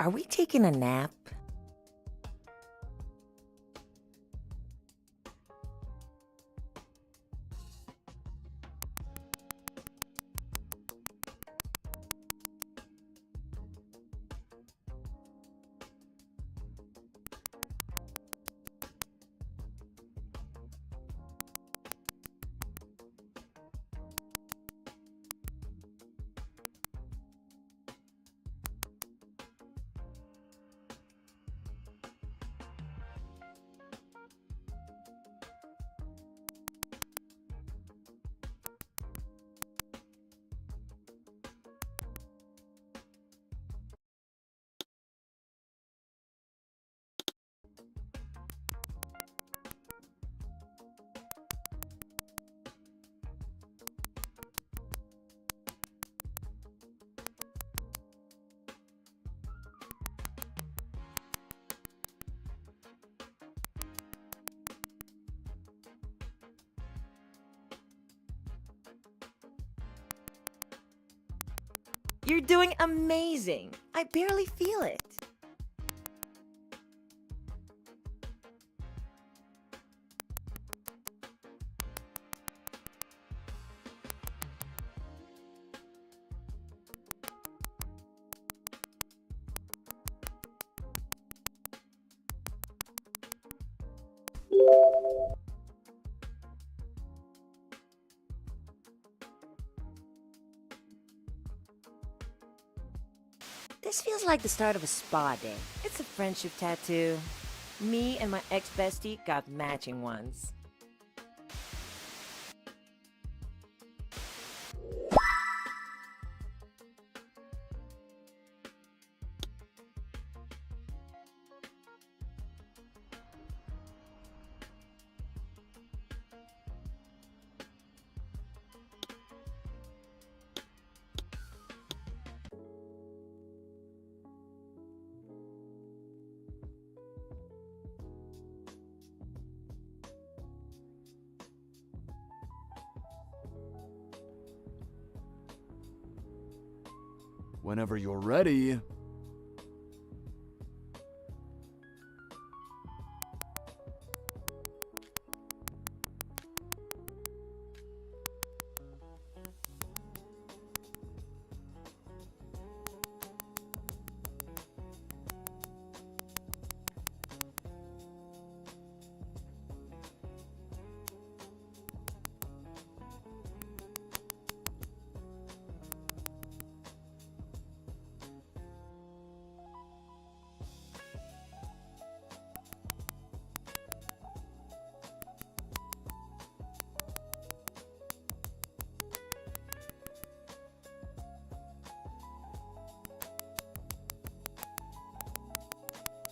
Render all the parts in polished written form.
Are we taking a nap? You're doing amazing! I barely feel it. This feels like the start of a spa day. It's a friendship tattoo. Me and my ex-bestie got matching ones. Whenever you're ready.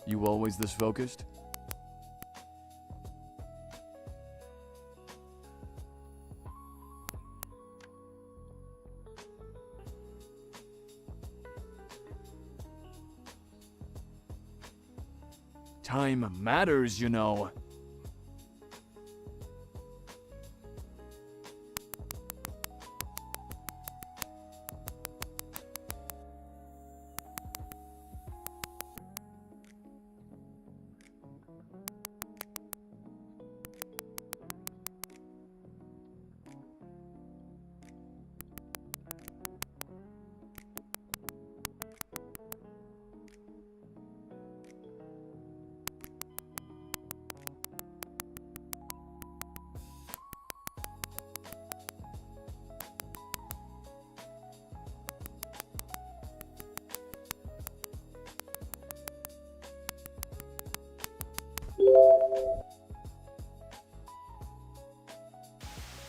You always this focused? Time matters, you know.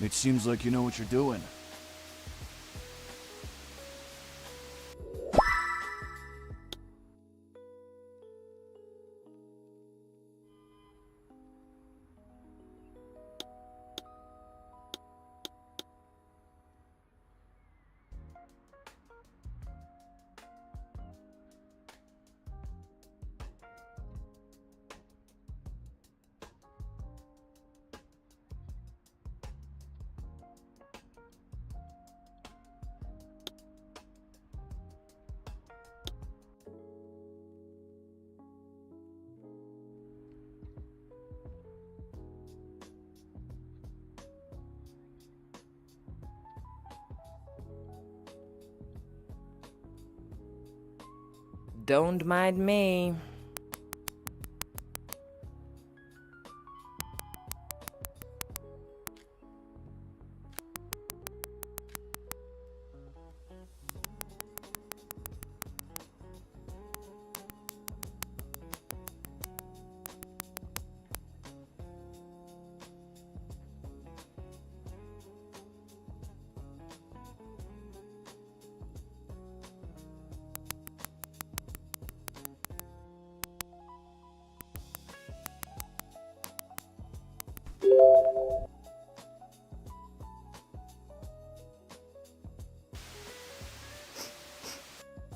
It seems like you know what you're doing. Don't mind me.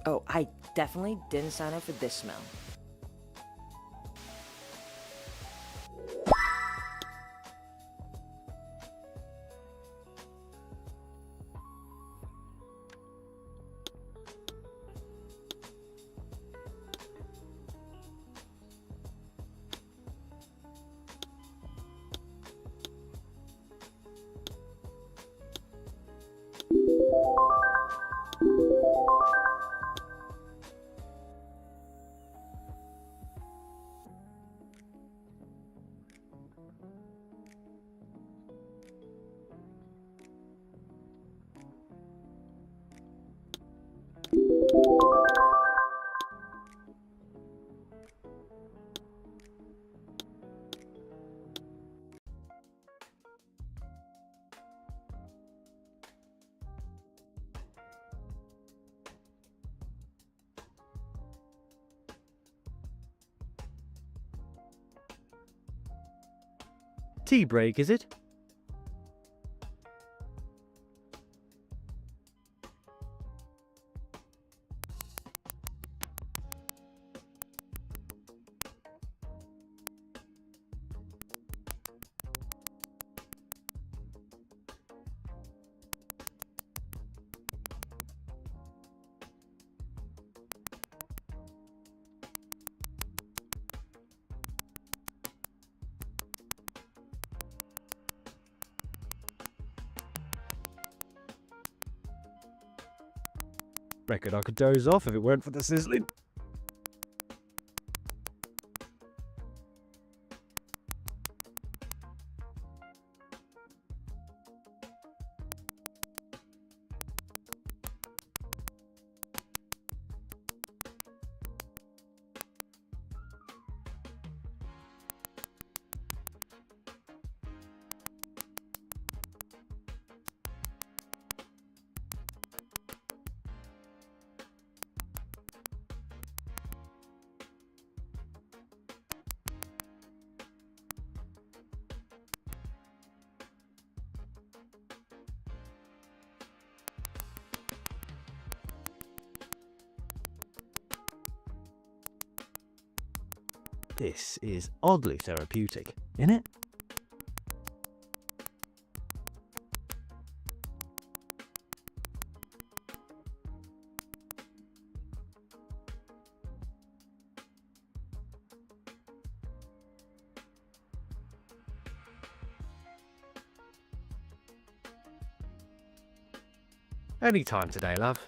Oh, I definitely didn't sign up for this smell. Tea break, is it? Reckon I could doze off if it weren't for the sizzling. This is oddly therapeutic, isn't it? Any time today, love.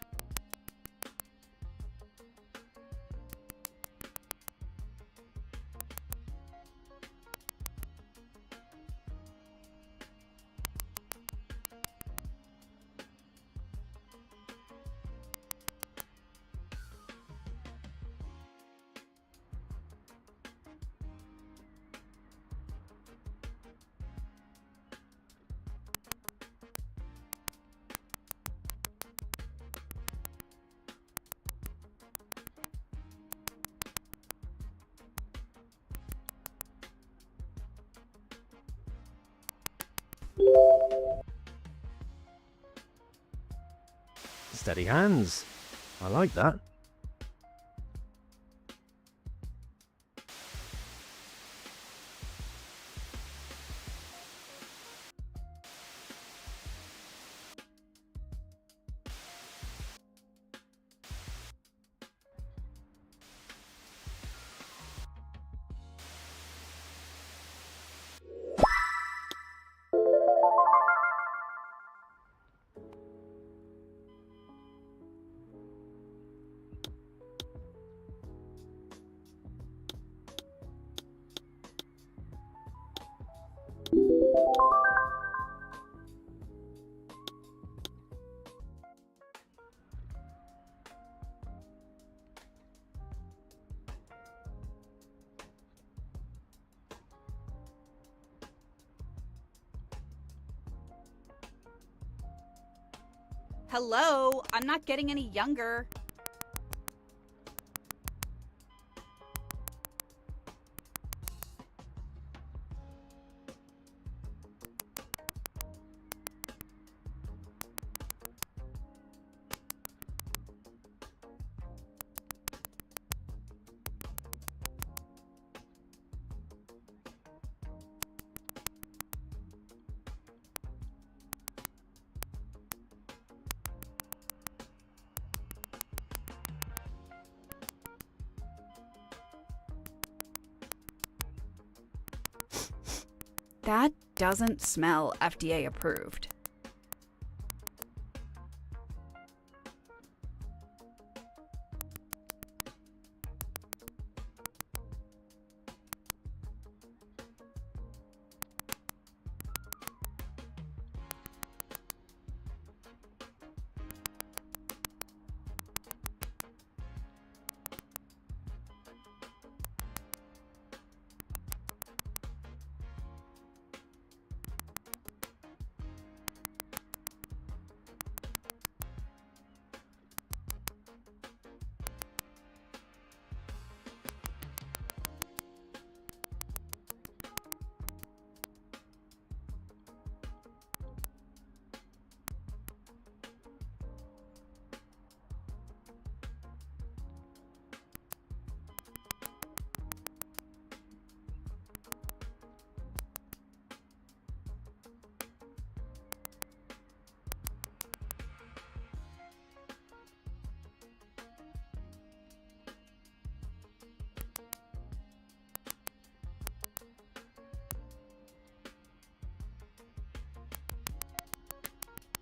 Steady hands. I like that. Hello? I'm not getting any younger. That doesn't smell FDA approved.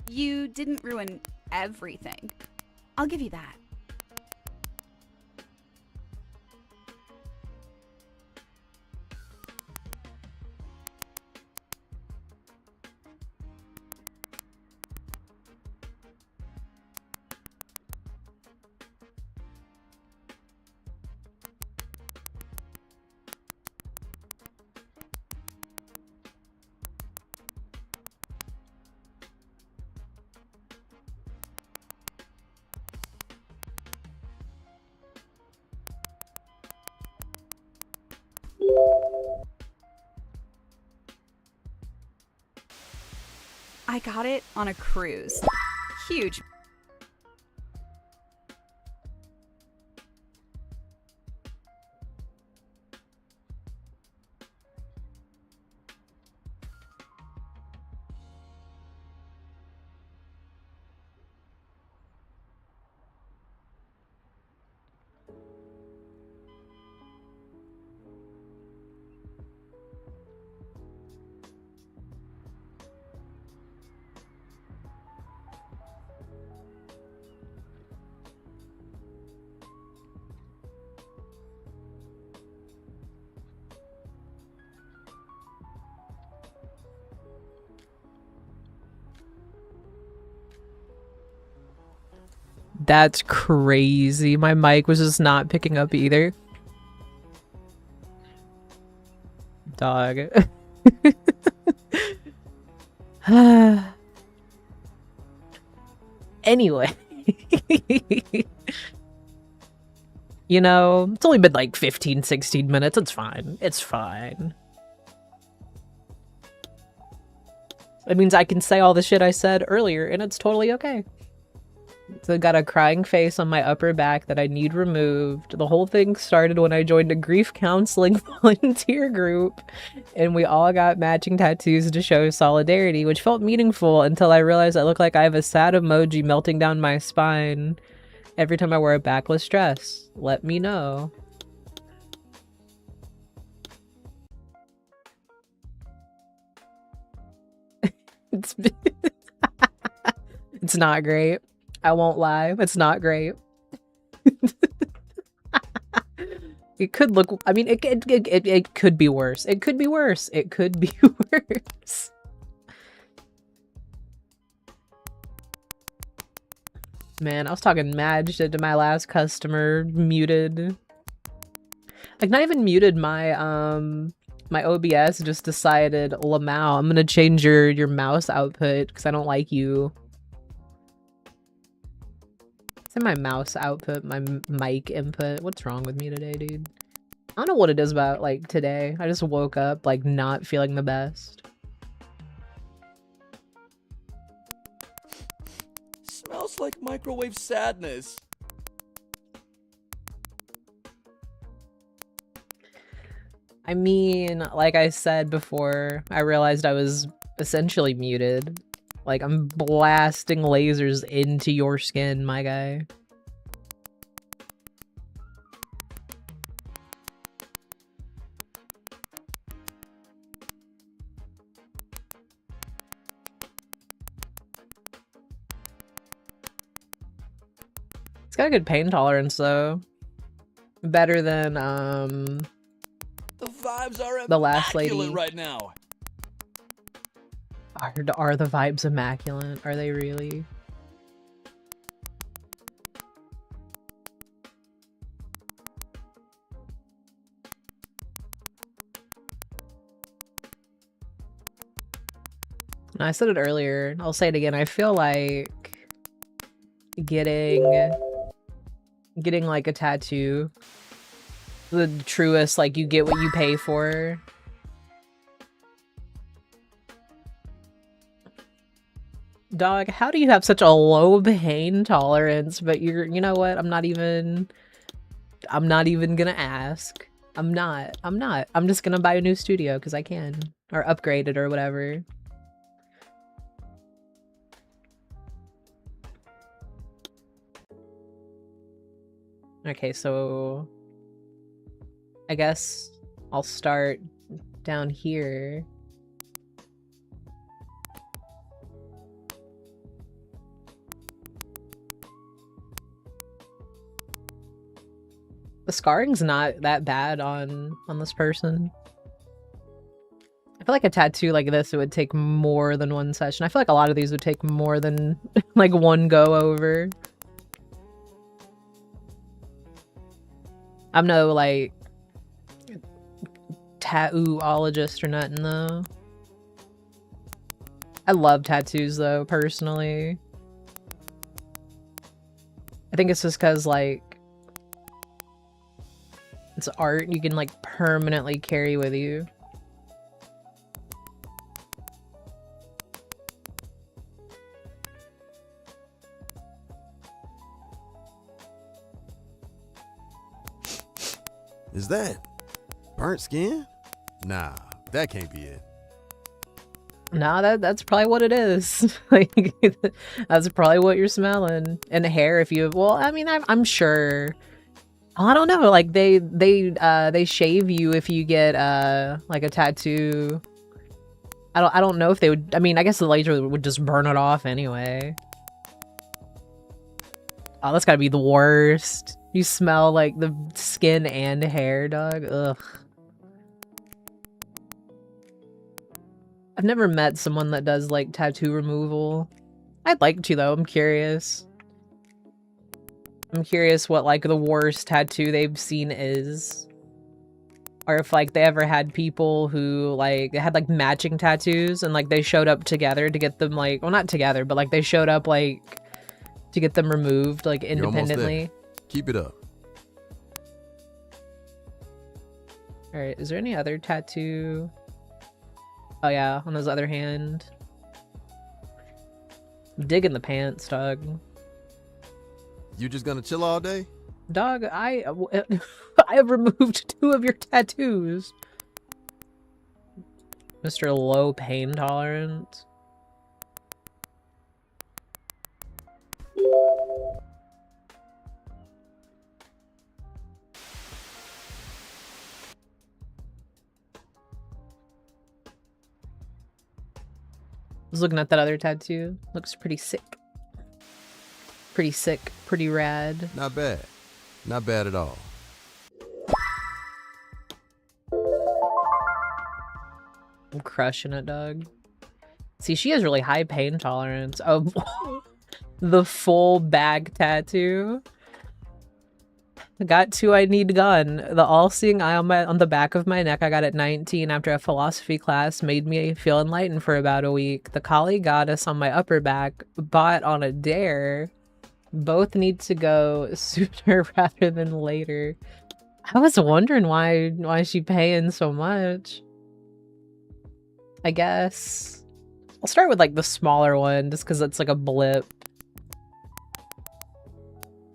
You didn't ruin everything. I'll give you that. I got it on a cruise. Huge. That's crazy. My mic was just not picking up either. Dog. Anyway. You know, it's only been like 15, 16 minutes. It's fine. It's fine. It means I can say all the shit I said earlier, and it's totally okay. So I got a crying face on my upper back that I need removed. The whole thing started when I joined a grief counseling volunteer group, and we all got matching tattoos to show solidarity, which felt meaningful until I realized I look like I have a sad emoji melting down my spine every time I wear a backless dress. Let me know. It's not great. I won't lie. It's not great. It could look, I mean, it could be worse. It could be worse. It could be worse. Man, I was talking mad shit to my last customer, muted. Like, not even muted, my my OBS just decided, Lamau, I'm gonna change your mouse output because I don't like you. It's in my mouse output, my mic input. What's wrong with me today, dude? I don't know what it is about, like, today. I just woke up, like, not feeling the best. Smells like microwave sadness. I mean, like I said before, I realized I was essentially muted. Like, I'm blasting lasers into your skin, my guy. It's got a good pain tolerance, though. Better than, The vibes are the last immaculate lady. right now. Are the vibes immaculate? Are they really? I said it earlier. I'll say it again. I feel like getting like a tattoo, the truest, like, you get what you pay for. Dog, how do you have such a low pain tolerance? But you know what? I'm not even gonna ask. I'm just gonna buy a new studio because I can, or upgrade it or whatever. Okay, so I guess I'll start down here. The scarring's not that bad on this person. I feel like a tattoo like this, it would take more than one session. I feel like a lot of these would take more than like one go over. I'm no like tattooologist or nothing though. I love tattoos though, personally. I think it's just because like it's art you can like permanently carry with you. Is that burnt skin? Nah, that can't be it. Nah, that's probably what it is. Like, that's probably what you're smelling. And hair, if you, well, I mean, I'm sure. I don't know. Like they shave you if you get like a tattoo. I don't know if they would. I mean, I guess the laser would just burn it off anyway. Oh, that's gotta be the worst. You smell like the skin and hair, dog. Ugh. I've never met someone that does like tattoo removal. I'd like to though. I'm curious. I'm curious what like the worst tattoo they've seen is. Or if like they ever had people who like had like matching tattoos and like they showed up together to get them like, well, not together, but like they showed up like to get them removed like You're almost independently. there. Keep it up. All right, is there any other tattoo? Oh yeah, on his other hand. Digging the pants, dog. You just gonna chill all day? Dog, I have removed 2 of your tattoos. Mr. Low Pain Tolerance. I was looking at that other tattoo. Looks pretty sick. Pretty sick, pretty rad. Not bad. Not bad at all. I'm crushing it, dog. See, she has really high pain tolerance. Oh, the full bag tattoo. I got 2 I need gone. The all-seeing eye on the back of my neck I got at 19 after a philosophy class made me feel enlightened for about a week. The Kali goddess on my upper back bought on a dare Both need to go sooner rather than later. I was wondering why is she paying so much? I guess I'll start with like the smaller one just because it's like a blip.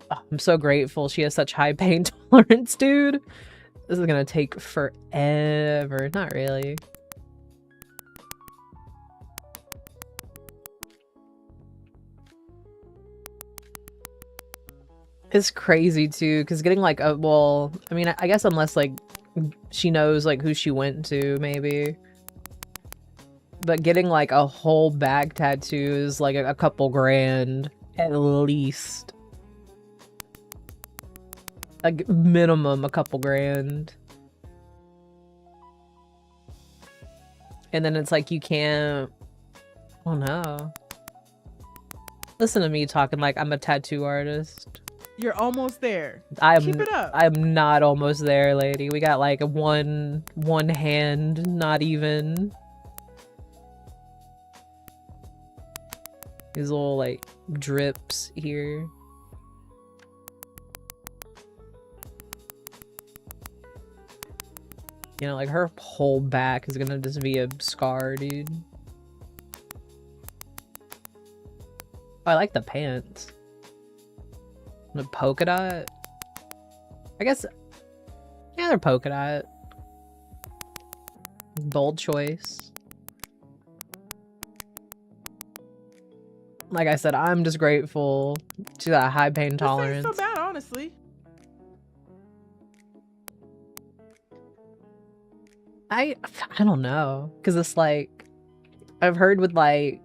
Oh, I'm so grateful she has such high pain tolerance, dude. This is gonna take forever. Not really. It's crazy too, because getting like a, well, I mean, I guess unless like she knows like who she went to, maybe. But getting like a whole back tattoo is like a couple grand at least. Like minimum a couple grand. And then it's like you can't, oh no. Listen to me talking like I'm a tattoo artist. You're almost there. I'm, Keep it up. I'm not almost there, lady. We got like one hand, not even. These little like drips here. You know, like her whole back is gonna just be a scar, dude. Oh, I like the pants. The polka dot? I guess, yeah, they're polka dot. Bold choice. Like I said, I'm just grateful to that high pain tolerance. This ain't so bad, honestly. I don't know, because it's like, I've heard with like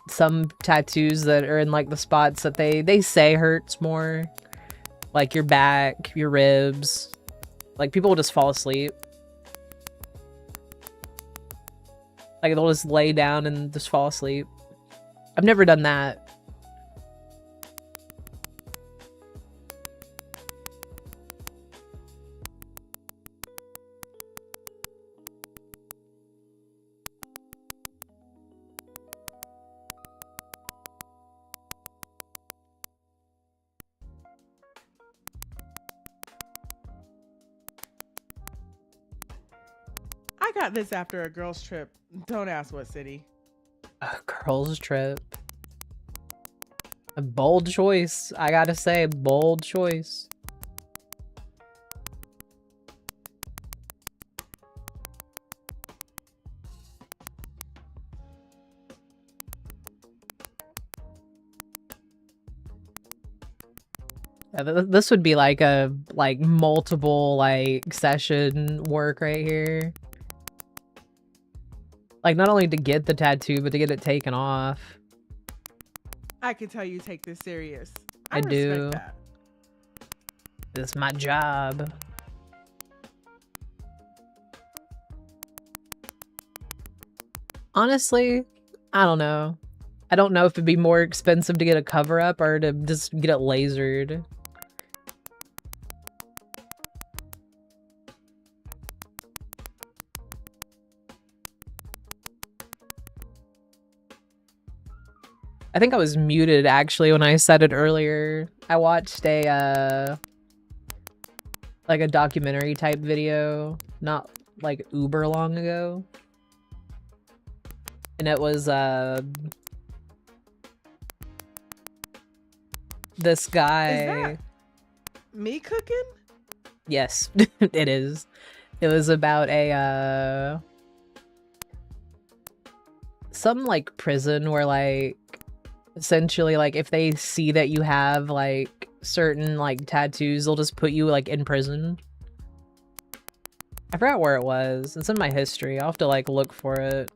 some tattoos that are in like the spots that they say hurts more, like your back, your ribs, like people will just fall asleep. Like they'll just lay down and just fall asleep. I've never done that. I got this after a girls' trip. Don't ask what city. A girl's trip. A bold choice. I gotta say, bold choice. Yeah, this would be like a multiple session work right here. Like not only to get the tattoo, but to get it taken off. I can tell you take this serious. I respect do. that. This is my job. Honestly, I don't know. I don't know if it'd be more expensive to get a cover up or to just get it lasered. I think I was muted actually when I said it earlier. I watched a like a documentary type video not like uber long ago. And it was this guy. Is that me cooking? Yes, it is. It was about a some like prison where like essentially like if they see that you have like certain like tattoos, they'll just put you like in prison. I forgot where it was. It's in my history. I'll have to like look for it.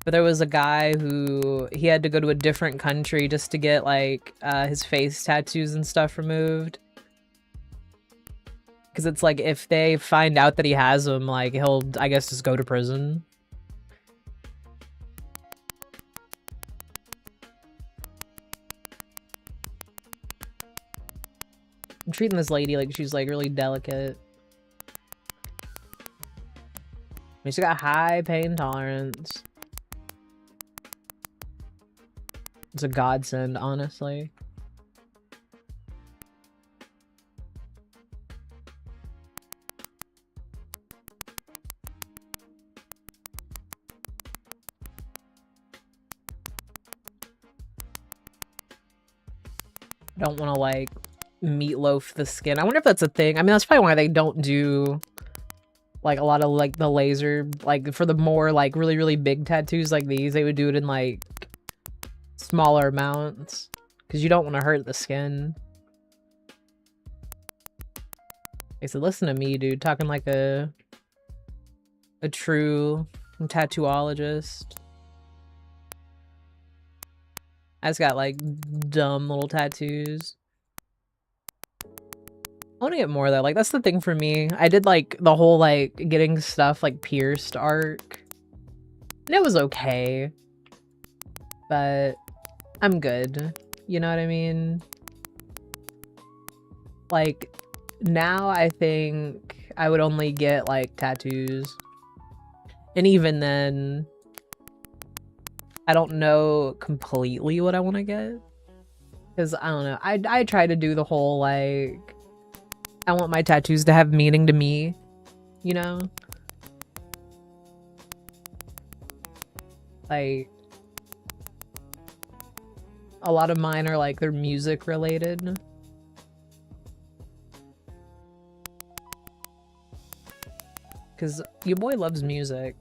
But there was a guy who he had to go to a different country just to get like his face tattoos and stuff removed. Because it's like if they find out that he has them, like he'll, I guess, just go to prison. I'm treating this lady like she's like really delicate. I mean, she's got high pain tolerance. It's a godsend, honestly. I don't want to like meatloaf the skin. I wonder if that's a thing. I mean, that's probably why they don't do like a lot of like the laser, like for the more like really, really big tattoos like these, they would do it in like smaller amounts because you don't want to hurt the skin. Okay, so listen to me, dude, talking like a true tattooologist. I just got like dumb little tattoos. I want to get more though. Like that's the thing for me. I did like the whole like getting stuff like pierced arc. And it was okay. But I'm good. You know what I mean? Like now I think I would only get like tattoos. And even then, I don't know completely what I want to get. Because I don't know. I try to do the whole like, I want my tattoos to have meaning to me, you know? Like, a lot of mine are like, they're music related. Because your boy loves music.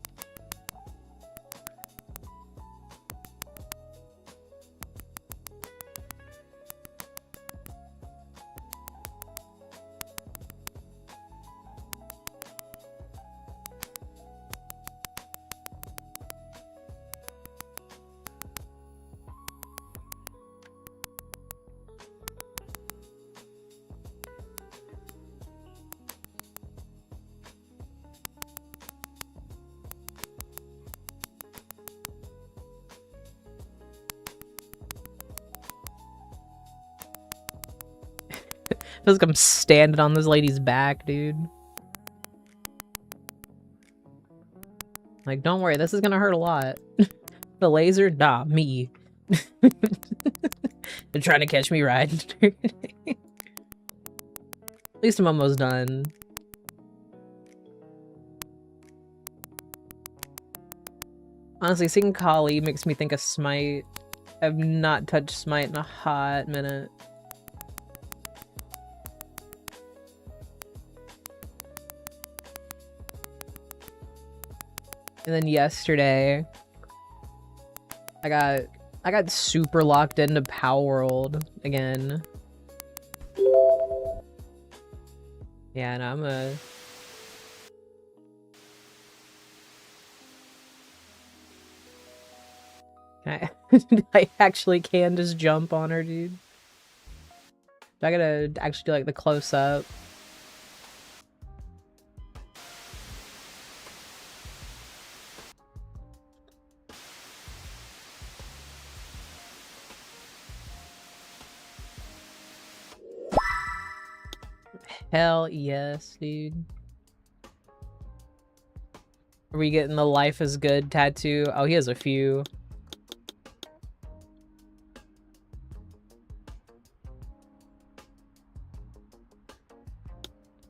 Feels like I'm standing on this lady's back, dude. Like, don't worry, this is gonna hurt a lot. The laser? Nah, me. They're trying to catch me riding. At least I'm almost done. Honestly, seeing Kali makes me think of Smite. I've not touched Smite in a hot minute. And then yesterday, I got super locked into Power World again. Yeah, no, I'm a... I actually can just jump on her, dude. I gotta actually do like the close-up. Hell yes, dude. Are we getting the life is good tattoo? Oh, he has a few.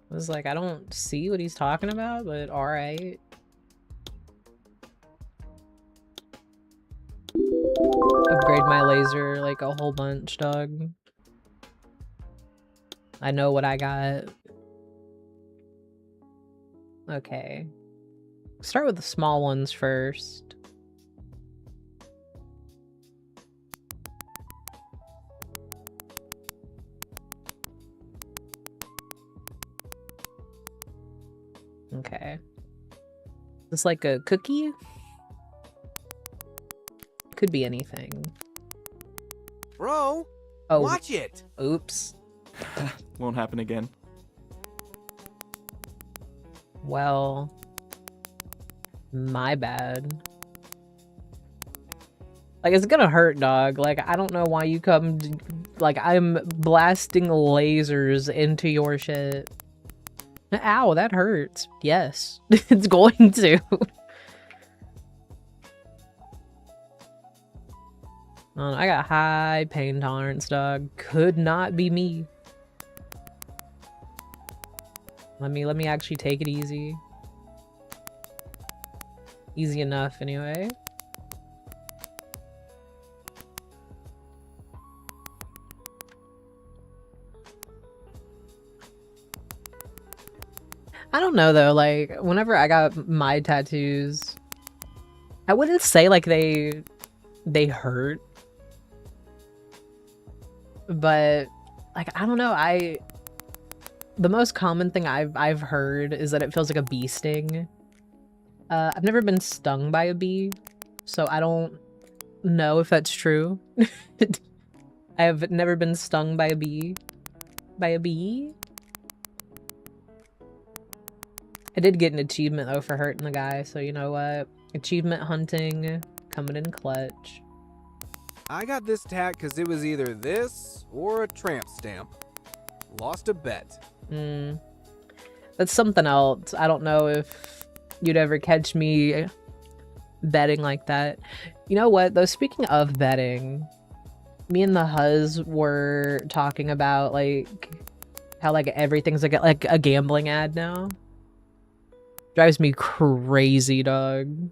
I was like, I don't see what he's talking about, but alright. Upgrade my laser like a whole bunch, dog. I know what I got. Okay. Start with the small ones first. Okay. This like a cookie? Could be anything. Bro, oh, watch it. Oops. Won't happen again. Well, my bad. Like, it's gonna hurt, dog. Like, I don't know why you come... Like, I'm blasting lasers into your shit. Ow, that hurts. Yes, it's going to. I got high pain tolerance, dog. Could not be me. Let me actually take it easy. Easy enough, anyway. I don't know though, like, whenever I got my tattoos, I wouldn't say like they hurt. But like, I don't know, the most common thing I've heard is that it feels like a bee sting. I've never been stung by a bee, so I don't know if that's true. I have never been stung by a bee. By a bee? I did get an achievement though for hurting the guy, so you know what? Achievement hunting coming in clutch. I got this tat because it was either this or a tramp stamp. Lost a bet. That's something else. I don't know if you'd ever catch me betting like that. You know what, though? Speaking of betting, me and the huz were talking about like how like everything's like a gambling ad now. Drives me crazy, dog.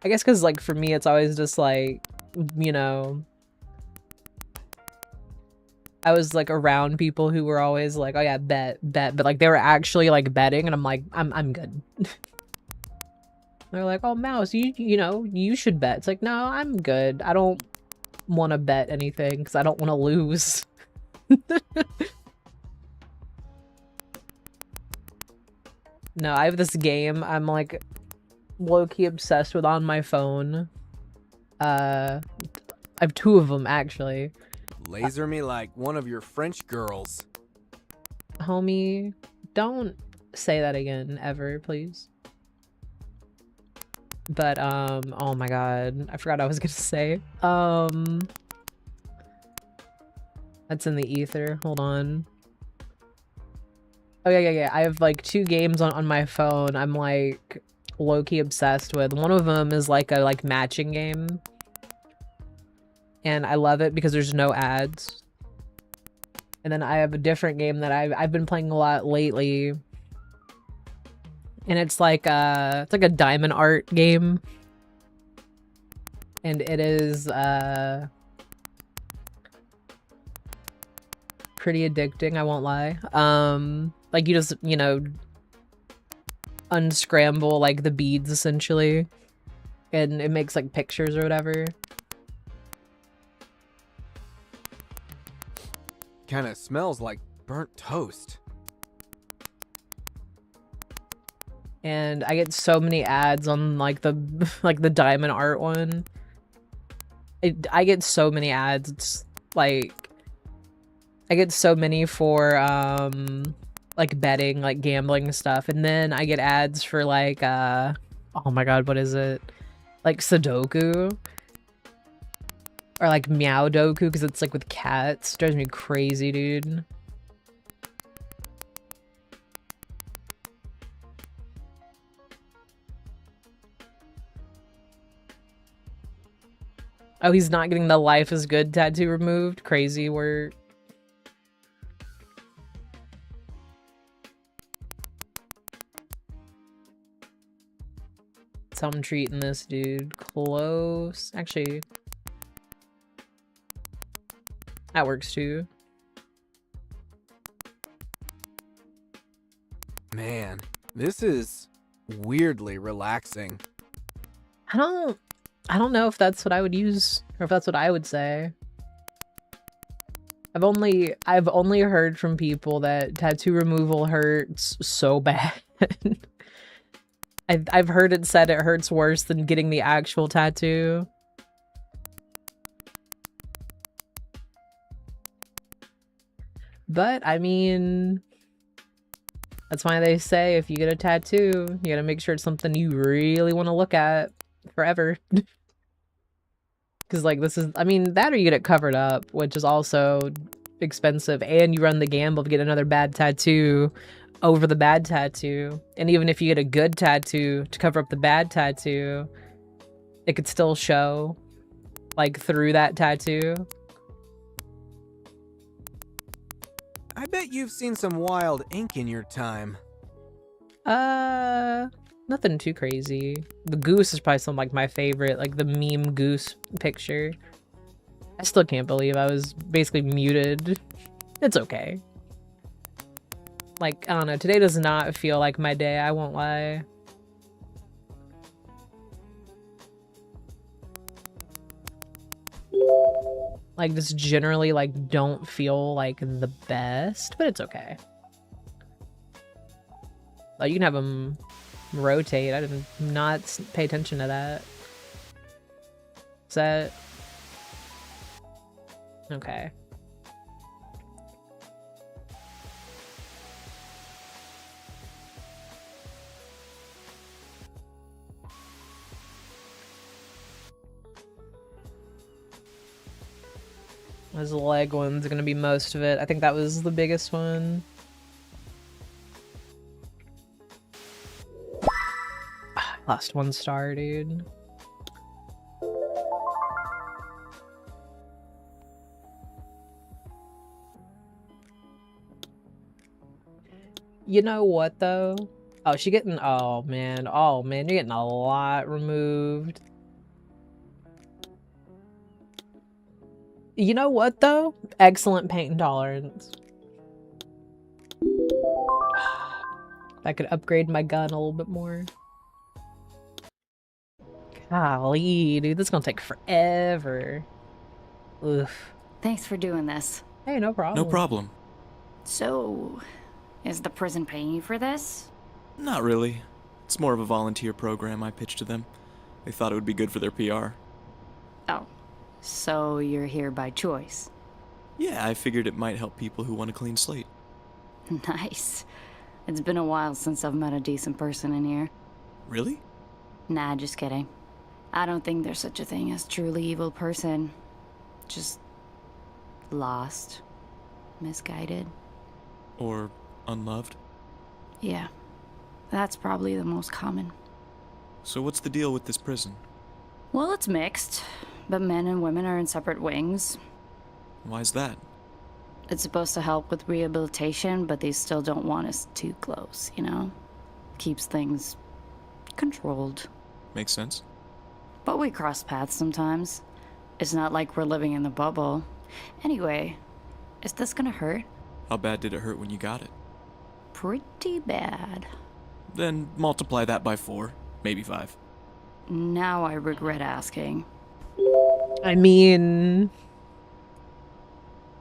I guess because, like, for me, it's always just, like, you know, I was, like, around people who were always like, oh, yeah, bet, but, like, they were actually, like, betting, and I'm like, I'm good. They're like, oh, Mouse, you know, you should bet. It's like, no, I'm good. I don't want to bet anything, because I don't want to lose. No, I have this game I'm, like, low-key obsessed with on my phone. I have 2 of them actually. Laser me like one of your French girls. Homie, don't say that again ever, please. But oh my god, I forgot what I was gonna say. That's in the ether. Hold on. Oh yeah. I have like 2 games on my phone I'm like low-key obsessed with. One of them is like a matching game, and I love it because there's no ads. And then I have a different game that I've been playing a lot lately, and it's like a diamond art game, and it is pretty addicting, I won't lie. Like you just, you know, unscramble like the beads essentially, and it makes like pictures or whatever. Kind of smells like burnt toast. And I get so many ads on like the the diamond art one. I get so many ads. It's like I get so many for like betting, like gambling stuff, and then I get ads for like oh my god, what is it? Like Sudoku or like Meow Doku, because it's like with cats. It drives me crazy, dude. Oh, he's not getting the life is good tattoo removed. Crazy work. That's how I'm treating this dude. Close. Actually, that works too. Man, this is weirdly relaxing. I don't know if that's what I would use or if that's what I would say. I've only heard from people that tattoo removal hurts so bad. I've heard it said it hurts worse than getting the actual tattoo. But I mean, that's why they say if you get a tattoo, you gotta make sure it's something you really want to look at forever. Because like this is, I mean, that or you get it covered up, which is also expensive, and you run the gamble of getting another bad tattoo over the bad tattoo. And even if you get a good tattoo to cover up the bad tattoo, it could still show, like, through that tattoo. I bet you've seen some wild ink in your time. Nothing too crazy. The goose is probably some, like, my favorite, like, the meme goose picture. I still can't believe I was basically muted. It's okay. Like, I don't know, today does not feel like my day, I won't lie. Like, just generally, like, don't feel like the best, but it's okay. Oh, you can have them rotate. I did not pay attention to that. Is that... Okay. This leg one's gonna be most of it. I think that was the biggest one. Lost 1 star, dude. You know what though? Oh, she getting, oh man, you're getting a lot removed. You know what though? Excellent paint tolerance. I could upgrade my gun a little bit more. Golly, dude, this is gonna take forever. Oof. Thanks for doing this. Hey, no problem. No problem. So, is the prison paying you for this? Not really. It's more of a volunteer program I pitched to them. They thought it would be good for their PR. Oh, so you're here by choice. Yeah, I figured it might help people who want a clean slate. Nice. It's been a while since I've met a decent person in here. Really? Nah, just kidding. I don't think there's such a thing as truly evil person. Just lost, misguided. Or unloved? Yeah, that's probably the most common. So what's the deal with this prison? Well, it's mixed, but men and women are in separate wings. Why's that? It's supposed to help with rehabilitation, but they still don't want us too close, you know? Keeps things controlled. Makes sense. But we cross paths sometimes. It's not like we're living in the bubble. Anyway, is this gonna hurt? How bad did it hurt when you got it? Pretty bad. Then multiply that by 4, maybe 5. Now I regret asking. I mean...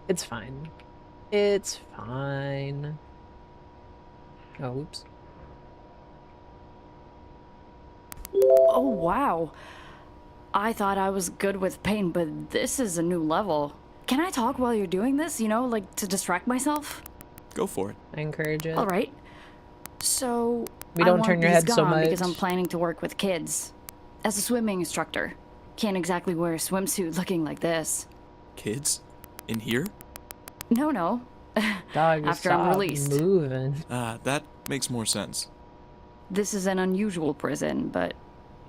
It's fine. It's fine. Oh, oops. Oh, wow. I thought I was good with pain, but this is a new level. Can I talk while you're doing this, you know, like to distract myself? Go for it. I encourage it. All right. So, We don't I turn want your these head so gone much. because I'm planning to work with kids. As a swimming instructor. Can't exactly wear a swimsuit looking like this. Kids? In here? No. Dog, After I'm stop released. moving. Ah, that makes more sense. This is an unusual prison, but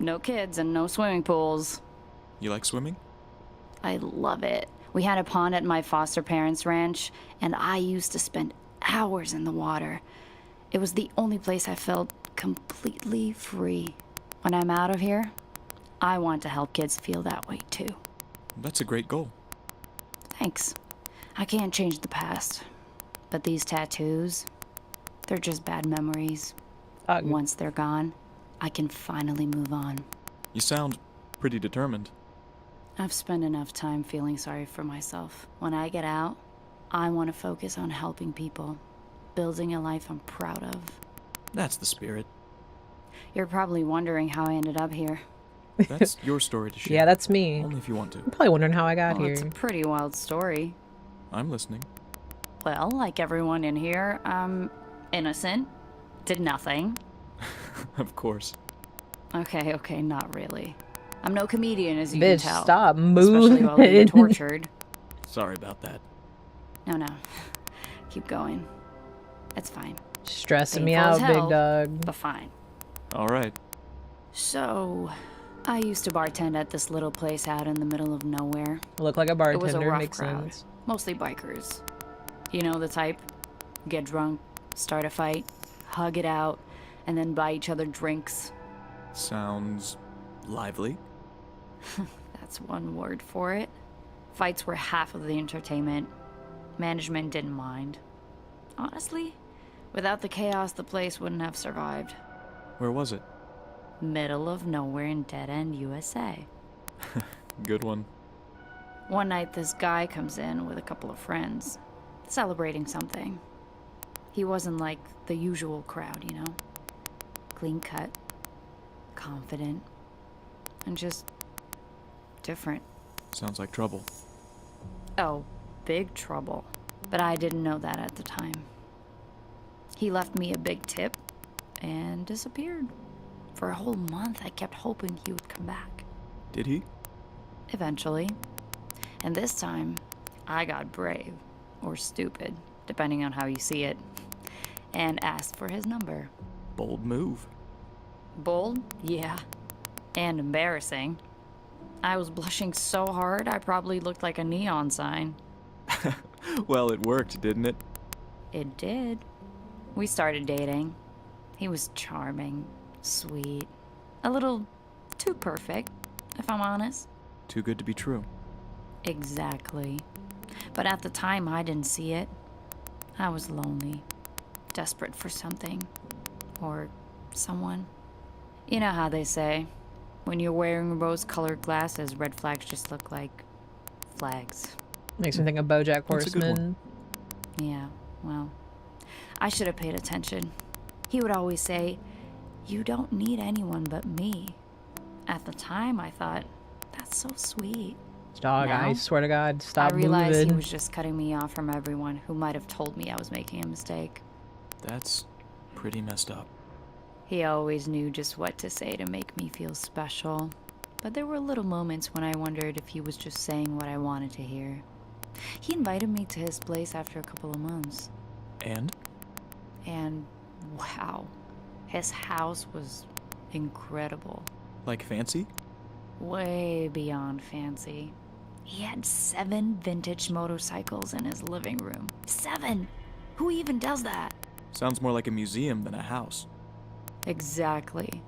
no kids and no swimming pools. You like swimming? I love it. We had a pond at my foster parents' ranch, and I used to spend hours in the water. It was the only place I felt completely free. When I'm out of here, I want to help kids feel that way too. That's a great goal. Thanks. I can't change the past, but these tattoos, they're just bad memories. Once they're gone, I can finally move on. You sound pretty determined. I've spent enough time feeling sorry for myself. When I get out, I want to focus on helping people, building a life I'm proud of. That's the spirit. You're probably wondering how I ended up here. That's your story to share. Yeah, that's me. Only if you want to. I'm probably wondering how I got Well, here. it's a pretty wild story. I'm listening. Well, like everyone in here, I'm innocent. Did nothing. Of course. Okay, not really. I'm no comedian, as you can Bitch, tell. stop Especially while being moving. tortured. Sorry about that. No. Keep going. It's fine. Stressing me Painful out, as big hell, dog. but fine. All right. So, I used to bartend at this little place out in the middle of nowhere. Look like a It was a bartender, rough makes crowd, sense. mostly bikers. You know the type? Get drunk, start a fight, hug it out, and then buy each other drinks. Sounds lively. That's one word for it. Fights were half of the entertainment. Management didn't mind. Honestly, without the chaos, the place wouldn't have survived. Where was it? Middle of nowhere in Dead End, USA. Good one. One night, this guy comes in with a couple of friends, celebrating something. He wasn't like the usual crowd, you know? Clean cut, confident, and just different. Sounds like trouble. Oh, big trouble. But I didn't know that at the time. He left me a big tip and disappeared. For a whole month, I kept hoping he would come back. Did he? Eventually. And this time, I got brave, or stupid, depending on how you see it, and asked for his number. Bold move. Bold? Yeah. And embarrassing. I was blushing so hard, I probably looked like a neon sign. Well, it worked, didn't it? It did. We started dating. He was charming, sweet, a little too perfect, if I'm honest. Too good to be true. Exactly. But at the time, I didn't see it. I was lonely, desperate for something, or someone. You know how they say, when you're wearing rose-colored glasses, red flags just look like flags. Makes me think of BoJack That's a good one. Horseman. Yeah, well, I should have paid attention. He would always say, "You don't need anyone but me." At the time, I thought, that's so sweet. Dog, Now, I swear to God, stop I realized moving. he was just cutting me off from everyone who might have told me I was making a mistake. That's pretty messed up. He always knew just what to say to make me feel special. But there were little moments when I wondered if he was just saying what I wanted to hear. He invited me to his place after a couple of months. And? And wow, his house was incredible. Like fancy? Way beyond fancy. He had 7 vintage motorcycles in his living room. 7! Who even does that? Sounds more like a museum than a house. Exactly.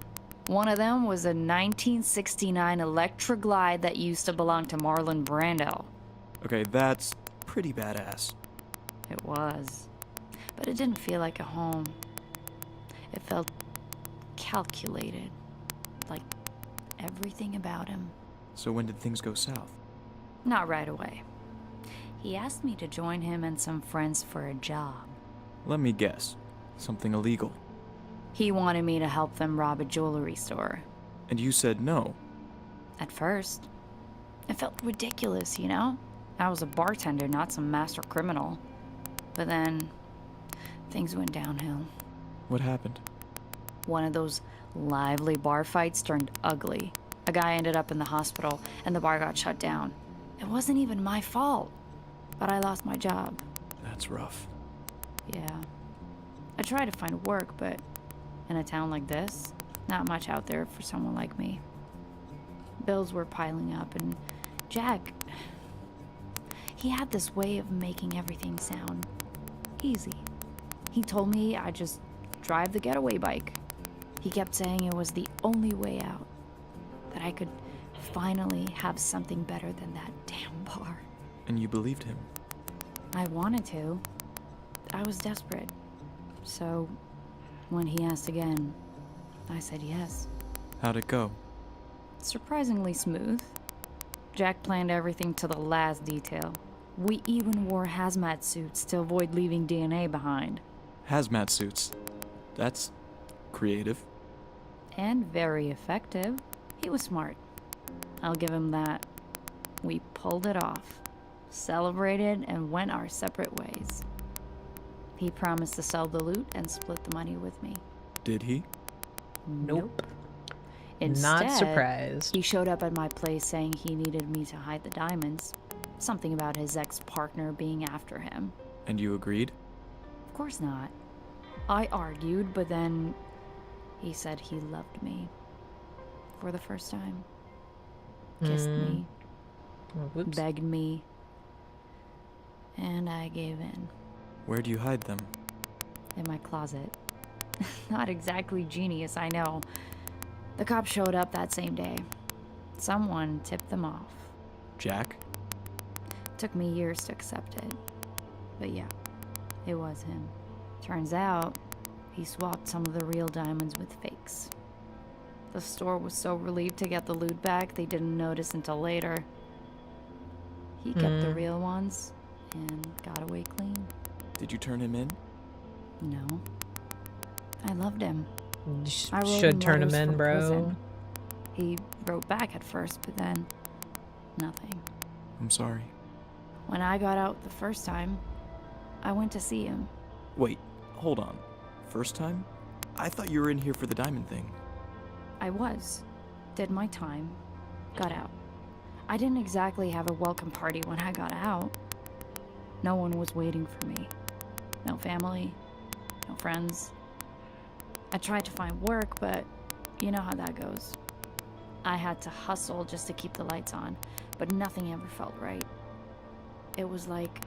One of them was a 1969 Electra Glide that used to belong to Marlon Brando. Okay, that's pretty badass. It was. But it didn't feel like a home. It felt calculated. Like everything about him. So when did things go south? Not right away. He asked me to join him and some friends for a job. Let me guess. Something illegal. He wanted me to help them rob a jewelry store. And you said no. At first. It felt ridiculous, you know? I was a bartender, not some master criminal. But then, things went downhill. What happened? One of those lively bar fights turned ugly. A guy ended up in the hospital, and the bar got shut down. It wasn't even my fault, but I lost my job. That's rough. Yeah. I tried to find work, but in a town like this, not much out there for someone like me. Bills were piling up, and Jack, he had this way of making everything sound easy. He told me I'd just drive the getaway bike. He kept saying it was the only way out, that I could finally have something better than that damn bar. And you believed him? I wanted to. I was desperate. So, when he asked again, I said yes. How'd it go? Surprisingly smooth. Jack planned everything to the last detail. We even wore hazmat suits to avoid leaving DNA behind. Hazmat suits. That's creative. And very effective. He was smart. I'll give him that. We pulled it off, celebrated, and went our separate ways. He promised to sell the loot and split the money with me. Did he? Nope. Not Instead, surprised. he showed up at my place saying he needed me to hide the diamonds. Something about his ex-partner being after him. And you agreed? Of course not. I argued, but then he said he loved me. For the first time. Kissed me. Oh, whoops. Begged me. And I gave in. Where do you hide them? In my closet. Not exactly genius, I know. The cops showed up that same day. Someone tipped them off. Jack? Took me years to accept it. But yeah, it was him. Turns out, he swapped some of the real diamonds with fakes. The store was so relieved to get the loot back, they didn't notice until later. He kept the real ones and got away clean. Did you turn him in? No. I loved him. You I wrote should turn him letters in, from bro. prison. He wrote back at first, but then nothing. I'm sorry. When I got out the first time, I went to see him. Wait, hold on. First time? I thought you were in here for the diamond thing. I was. Did my time. Got out. I didn't exactly have a welcome party when I got out. No one was waiting for me. No family. No friends. I tried to find work, but you know how that goes. I had to hustle just to keep the lights on, but nothing ever felt right. It was like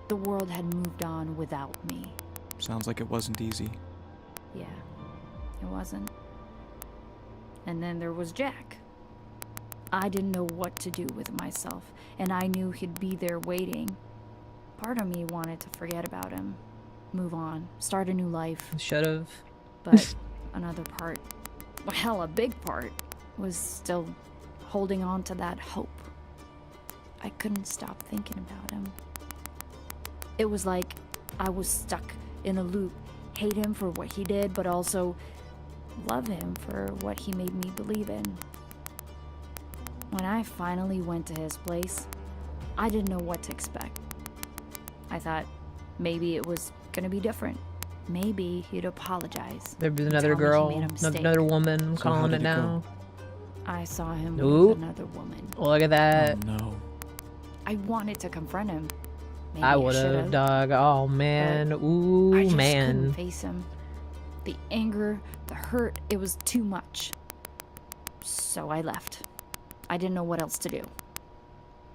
the world had moved on without me. Sounds like it wasn't easy. Yeah, it wasn't. And then there was Jack. I didn't know what to do with myself, and I knew he'd be there waiting. Part of me wanted to forget about him, move on, start a new life. Should've. But another part, well, hell, a big part, was still holding on to that hope. I couldn't stop thinking about him. It was like I was stuck in a loop. Hate him for what he did, but also love him for what he made me believe in. When I finally went to his place, I didn't know what to expect. I thought maybe it was gonna be different. Maybe he'd apologize. There'd be and another tell me he girl, made a mistake. another woman So how calling did it it go? now. I saw him Ooh. with another woman. Look at that. Oh no. I wanted to confront him. Maybe I would've, should've, dog. Oh, man. but Ooh, I just man. couldn't face him. The anger, the hurt, it was too much. So I left. I didn't know what else to do.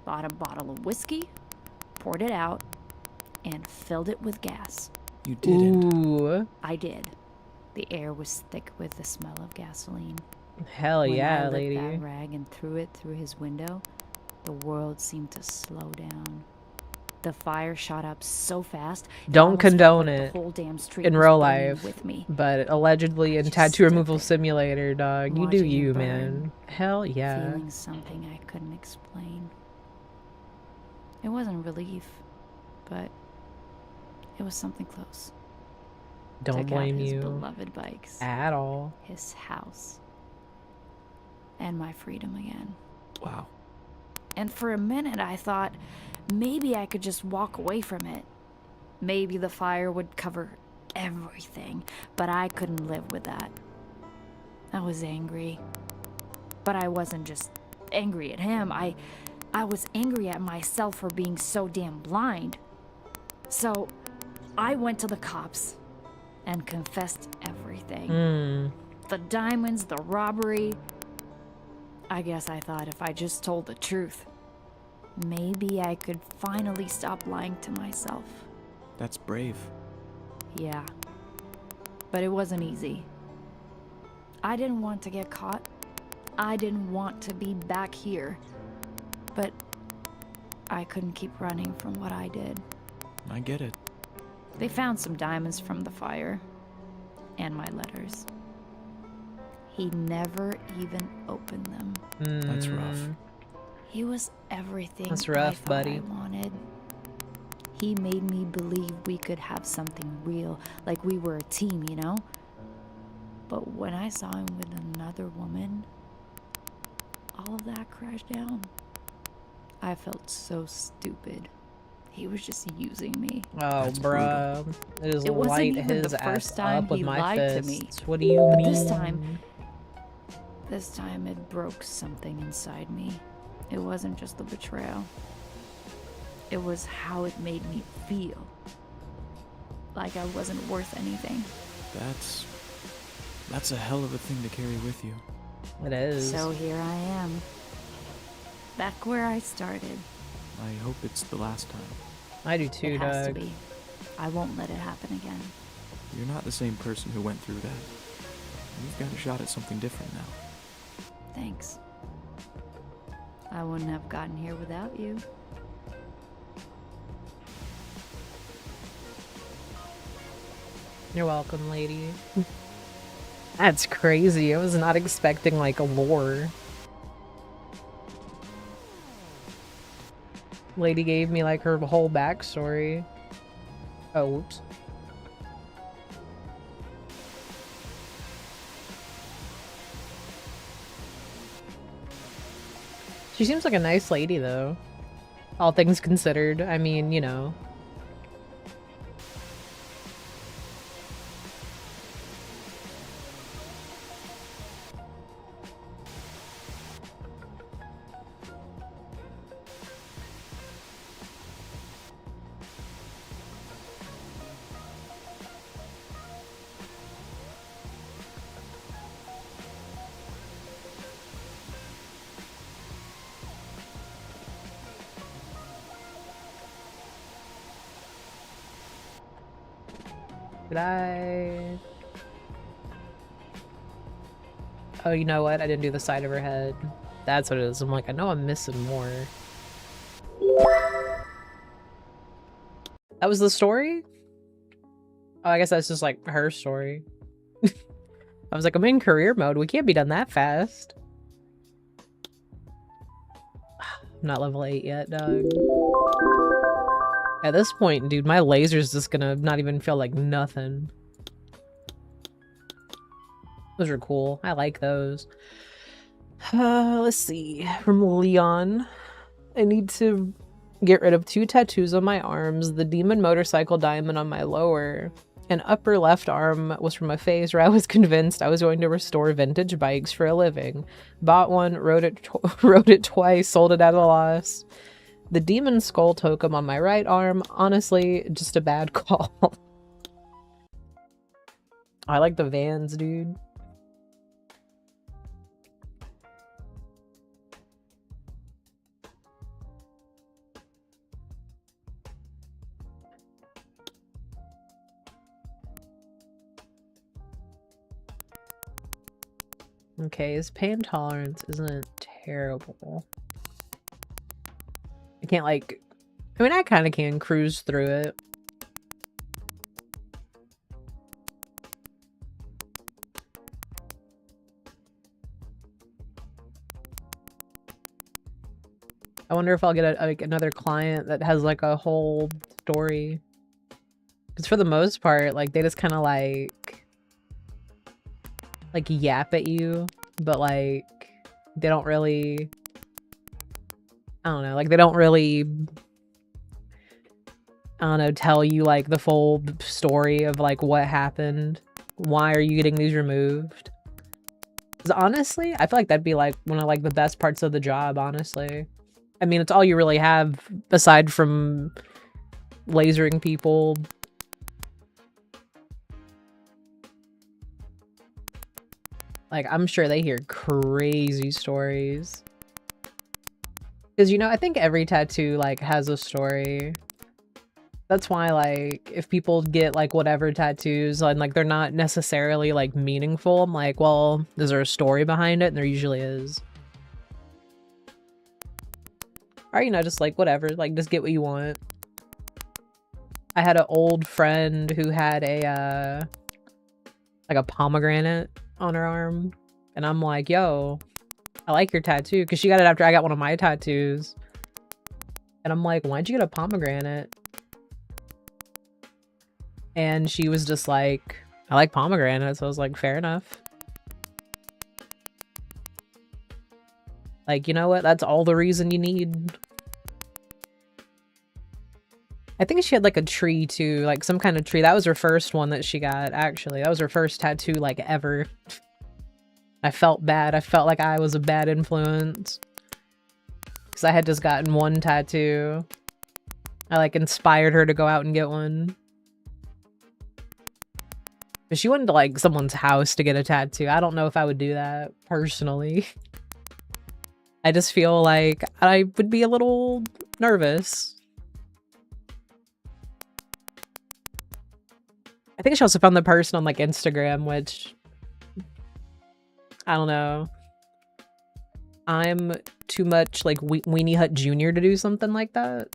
Bought a bottle of whiskey, poured it out, and filled it with gas. You didn't. Ooh. I did. The air was thick with the smell of gasoline. Hell When yeah, I lit lady. that rag and threw it through his window, the world seemed to slow down. The fire shot up so fast. it Don't almost felt condone like it the whole damn street in was real burning life, with me. but allegedly in just Tattoo stood Removal there, Simulator, dog. You do watching it you, burn, man. Hell yeah. Feeling something I couldn't explain. It wasn't relief, but it was something close. Don't Took blame out his you beloved bikes, at all. his house, and my freedom again. Wow. And for a minute I thought maybe I could just walk away from it. Maybe the fire would cover everything, but I couldn't live with that. I was angry. But I wasn't just angry at him. I was angry at myself for being so damn blind. So I went to the cops and confessed everything. The diamonds, the robbery. I guess I thought if I just told the truth, maybe I could finally stop lying to myself. That's brave. Yeah. But it wasn't easy. I didn't want to get caught. I didn't want to be back here. But I couldn't keep running from what I did. I get it. They found some diamonds from the fire. And my letters. He never even opened them. That's rough. He was everything That's I rough, thought buddy. I wanted. He made me believe we could have something real, like we were a team, you know? But when I saw him with another woman, all of that crashed down. I felt so stupid. He was just using me. Oh, That's bruh. Just It wasn't light even his the ass first time up with he my lied to fists. me. What do you But mean? this time it broke something inside me. It wasn't just the betrayal. It was how it made me feel. like I wasn't worth anything. That's a hell of a thing to carry with you. It is. So here I am. Back where I started. I hope it's the last time. I do too, It has to Doug. be. I won't let it happen again. You're not the same person who went through that. You've got a shot at something different now. Thanks. I wouldn't have gotten here without you. You're welcome, lady. That's crazy. I was not expecting like a lore. Lady gave me like her whole backstory. Oh, whoops. She seems like a nice lady though. All things considered. I mean, you know. Did I? Oh, you know what? I didn't do the side of her head. That's what it is. I'm like, I know I'm missing more. That was the story? Oh, I guess that's just like her story. I was like, I'm in career mode. We can't be done that fast. I'm not level 8 yet, dog. At this point, dude, my laser's just gonna not even feel like nothing. Those are cool. I like those. Let's see. From Leon. I need to get rid of 2 tattoos on my arms, the demon motorcycle diamond on my lower. An upper left arm was from a phase where I was convinced I was going to restore vintage bikes for a living. Bought one, rode it twice, sold it at a loss. The demon skull totem on my right arm, honestly, just a bad call. I like the Vans, dude. Okay, his pain tolerance isn't terrible. I can't like... I mean, I kind of can cruise through it. I wonder if I'll get another client that has like a whole story. Because for the most part, like they just kind of like yap at you, but like they don't really, I don't know, like they don't really, I don't know, tell you like the full story of like what happened. Why are you getting these removed? Because honestly, I feel like that'd be like one of like the best parts of the job, honestly. I mean, it's all you really have aside from lasering people. Like, I'm sure they hear crazy stories. Because, you know, I think every tattoo, like, has a story. That's why, like, if people get, like, whatever tattoos, and, like, they're not necessarily, like, meaningful, I'm like, well, is there a story behind it? And there usually is. Or, you know, just, like, whatever. Like, just get what you want. I had an old friend who had a, like, a pomegranate on her arm, and I'm like, yo, I like your tattoo, because she got it after I got one of my tattoos, and I'm like, why'd you get a pomegranate? And she was just like, I like pomegranates. So I was like, fair enough. Like, you know what, that's all the reason you need. I think she had like a tree too, like some kind of tree. That was her first one that she got, actually. That was her first tattoo, like, ever. I felt bad. I felt like I was a bad influence. Because I had just gotten one tattoo. I, like, inspired her to go out and get one. But she went to like someone's house to get a tattoo. I don't know if I would do that personally. I just feel like I would be a little nervous. I think she also found the person on like Instagram, which I don't know. I'm too much like Weenie Hut Jr. to do something like that.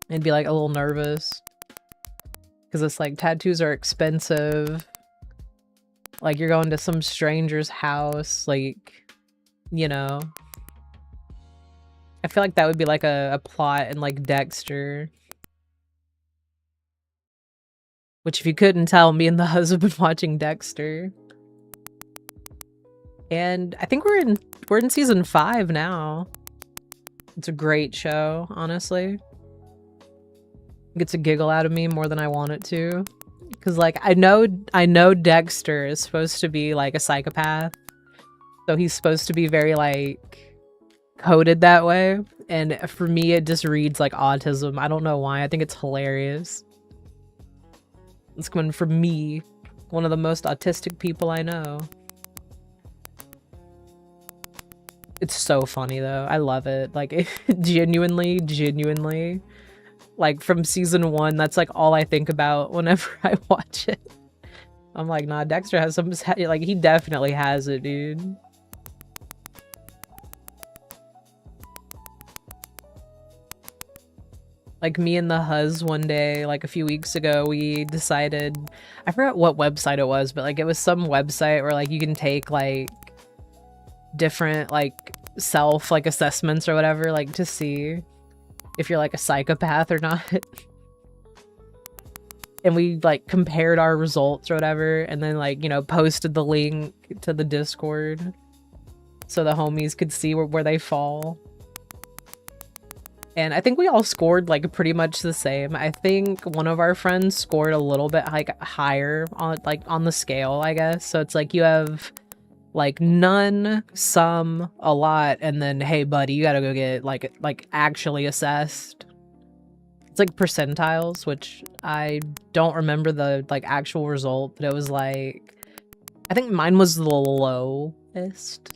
I'd be like a little nervous. Because it's like tattoos are expensive. Like you're going to some stranger's house, like, you know. I feel like that would be like a plot in like Dexter. Which if you couldn't tell, me and the husband have been watching Dexter. And I think we're in season 5 now. It's a great show, honestly. It gets a giggle out of me more than I want it to. Cause like I know Dexter is supposed to be like a psychopath. So he's supposed to be very like coded that way. And for me it just reads like autism. I don't know why. I think it's hilarious. It's coming from me, one of the most autistic people I know. It's so funny though. I love it. Like genuinely. Like from season 1, that's like all I think about whenever I watch it. I'm like, nah, Dexter has some, like he definitely has it, dude. Like me and the huz one day, like a few weeks ago, we decided, I forgot what website it was, but like it was some website where like you can take like different like self like assessments or whatever, like to see if you're like a psychopath or not. And we like compared our results or whatever, and then like, you know, posted the link to the Discord so the homies could see where they fall. And I think we all scored like pretty much the same. I think one of our friends scored a little bit like higher on the scale, I guess. So it's like you have like none, some, a lot, and then hey buddy, you gotta go get like actually assessed. It's like percentiles, which I don't remember the like actual result, but it was like I think mine was the lowest,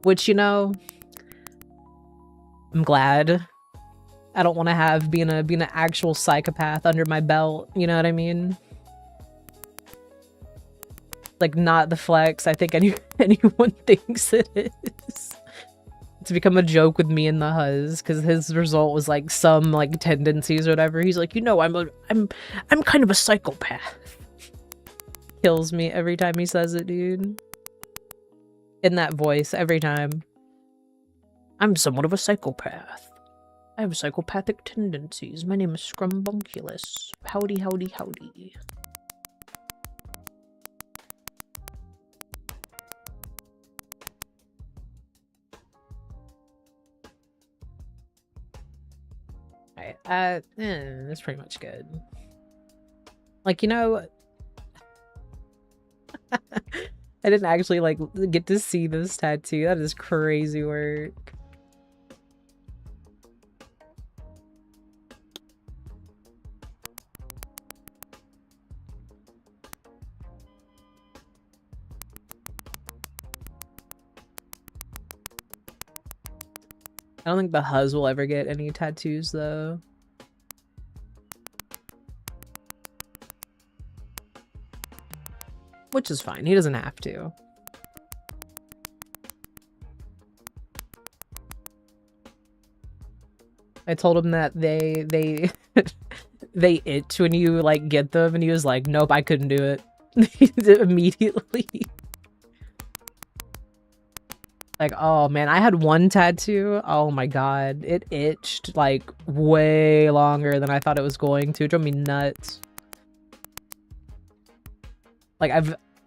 which, you know, I'm glad. I don't want to have being an actual psychopath under my belt, you know what I mean? Like not the flex I think anyone thinks it is. It's become a joke with me and the huz because his result was like some like tendencies or whatever. He's like, you know, I'm kind of a psychopath. Kills me every time he says it, dude. In that voice every time. I'm somewhat of a psychopath. I have psychopathic tendencies. My name is Scrumbunculus. Howdy, howdy, howdy. Alright, that's pretty much good. Like, you know, I didn't actually, like, get to see this tattoo. That is crazy work. I don't think the huz will ever get any tattoos, though. Which is fine. He doesn't have to. I told him that they they itch when you like get them, and he was like, "Nope, I couldn't do it." He did it immediately. Like, oh man, I had one tattoo. Oh my god, it itched like way longer than I thought it was going to. It drove me nuts.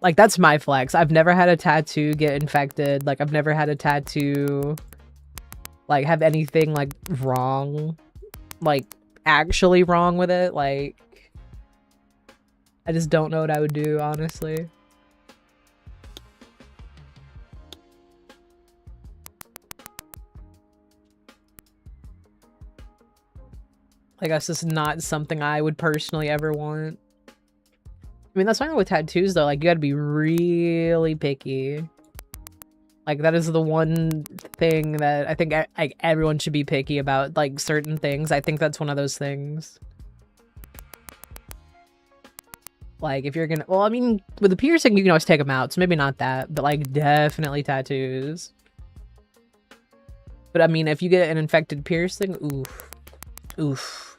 Like that's my flex. I've never had a tattoo get infected. Like I've never had a tattoo like have anything like wrong, like actually wrong with it. Like I just don't know what I would do, honestly. Like, that's just not something I would personally ever want. I mean, that's fine with tattoos, though. Like, you gotta be really picky. Like, that is the one thing that I think like everyone should be picky about, like, certain things. I think that's one of those things. Like, if you're gonna... Well, I mean, with the piercing, you can always take them out, so maybe not that. But, like, definitely tattoos. But, I mean, if you get an infected piercing, oof. Oof.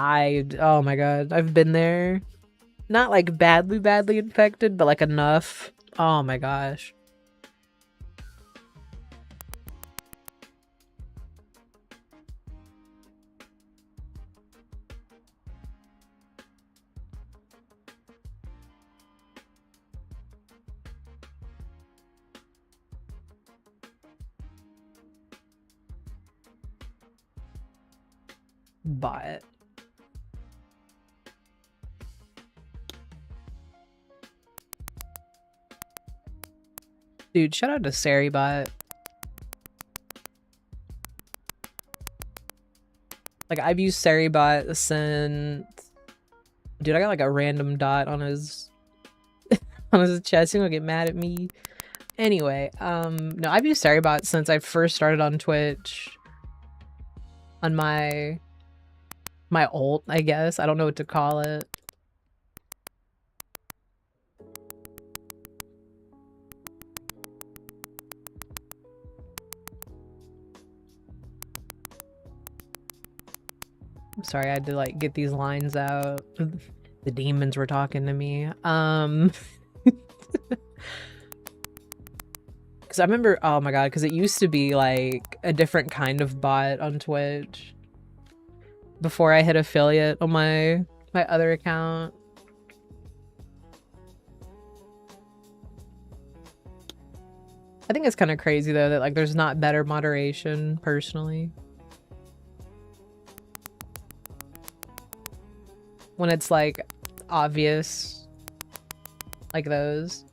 Oh my god, I've been there. Not, like, badly infected, but, like, enough. Oh my gosh. But dude, shout out to Saribot. Like, I've used Saribot since... Dude, I got like a random dot on his on his chest. He's gonna get mad at me. Anyway, no, I've used Saribot since I first started on Twitch. On my ult, I guess. I don't know what to call it. I'm sorry, I had to like get these lines out. The demons were talking to me. Because I remember, oh my god, because it used to be like a different kind of bot on Twitch before I hit affiliate on my other account. I think it's kind of crazy though that like there's not better moderation personally. When it's like obvious like those.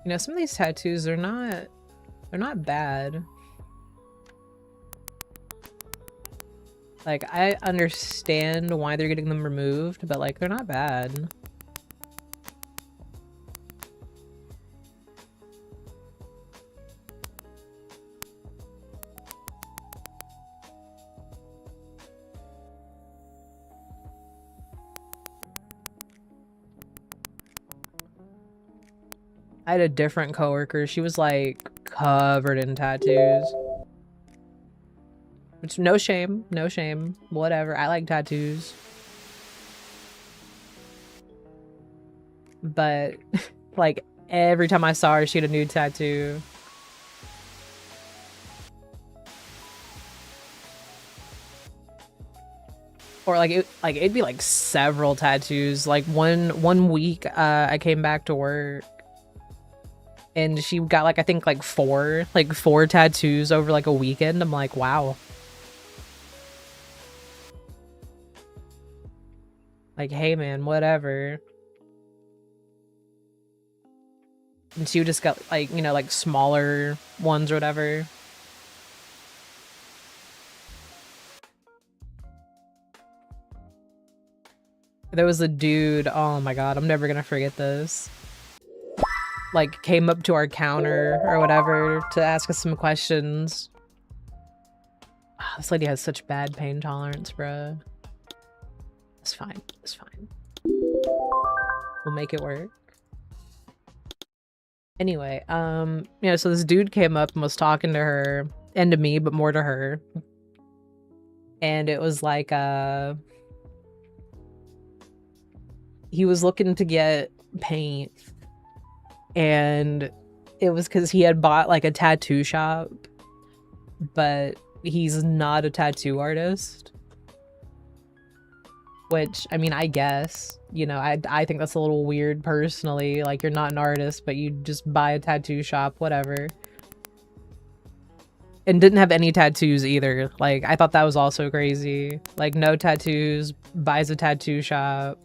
You know, some of these tattoos are they're not bad. Like, I understand why they're getting them removed, but like, they're not bad. I had a different coworker. She was like covered in tattoos. Which, no shame, no shame. Whatever. I like tattoos. But like every time I saw her, she had a new tattoo. Or like it'd be like several tattoos. Like one week I came back to work and she got like I think like four tattoos over like a weekend. I'm like, wow. Like, hey man, whatever. And she just got like, you know, like smaller ones or whatever. There was a dude, oh my god, I'm never gonna forget this. Like, came up to our counter or whatever to ask us some questions. Oh, this lady has such bad pain tolerance, bruh. It's fine. It's fine. We'll make it work. Anyway, you know, so this dude came up and was talking to her and to me, but more to her. And it was like, he was looking to get paint. And it was because he had bought like a tattoo shop, but he's not a tattoo artist. Which, I mean, I guess, you know, I think that's a little weird personally. Like, you're not an artist, but you just buy a tattoo shop, whatever. And didn't have any tattoos either. Like, I thought that was also crazy. Like, no tattoos, buys a tattoo shop.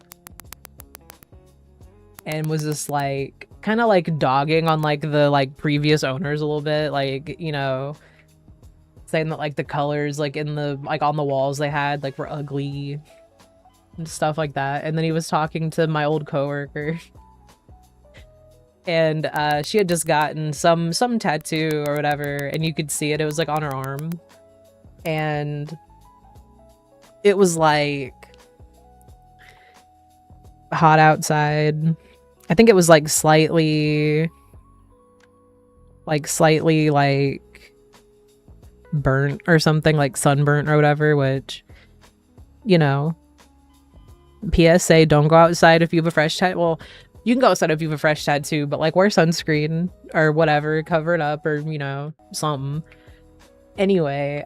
And was just like, kind of like dogging on like the like previous owners a little bit. Like, you know, saying that like the colors like in the, like on the walls they had like were ugly and stuff like that. And then he was talking to my old coworker. And she had just gotten some tattoo or whatever, and you could see it. It was like on her arm, and it was like hot outside. I think it was like slightly like burnt or something, like sunburnt or whatever, which, you know, PSA, don't go outside if you have a fresh tattoo. Well, you can go outside if you have a fresh tattoo, but like wear sunscreen or whatever, cover it up, or, you know, something. Anyway,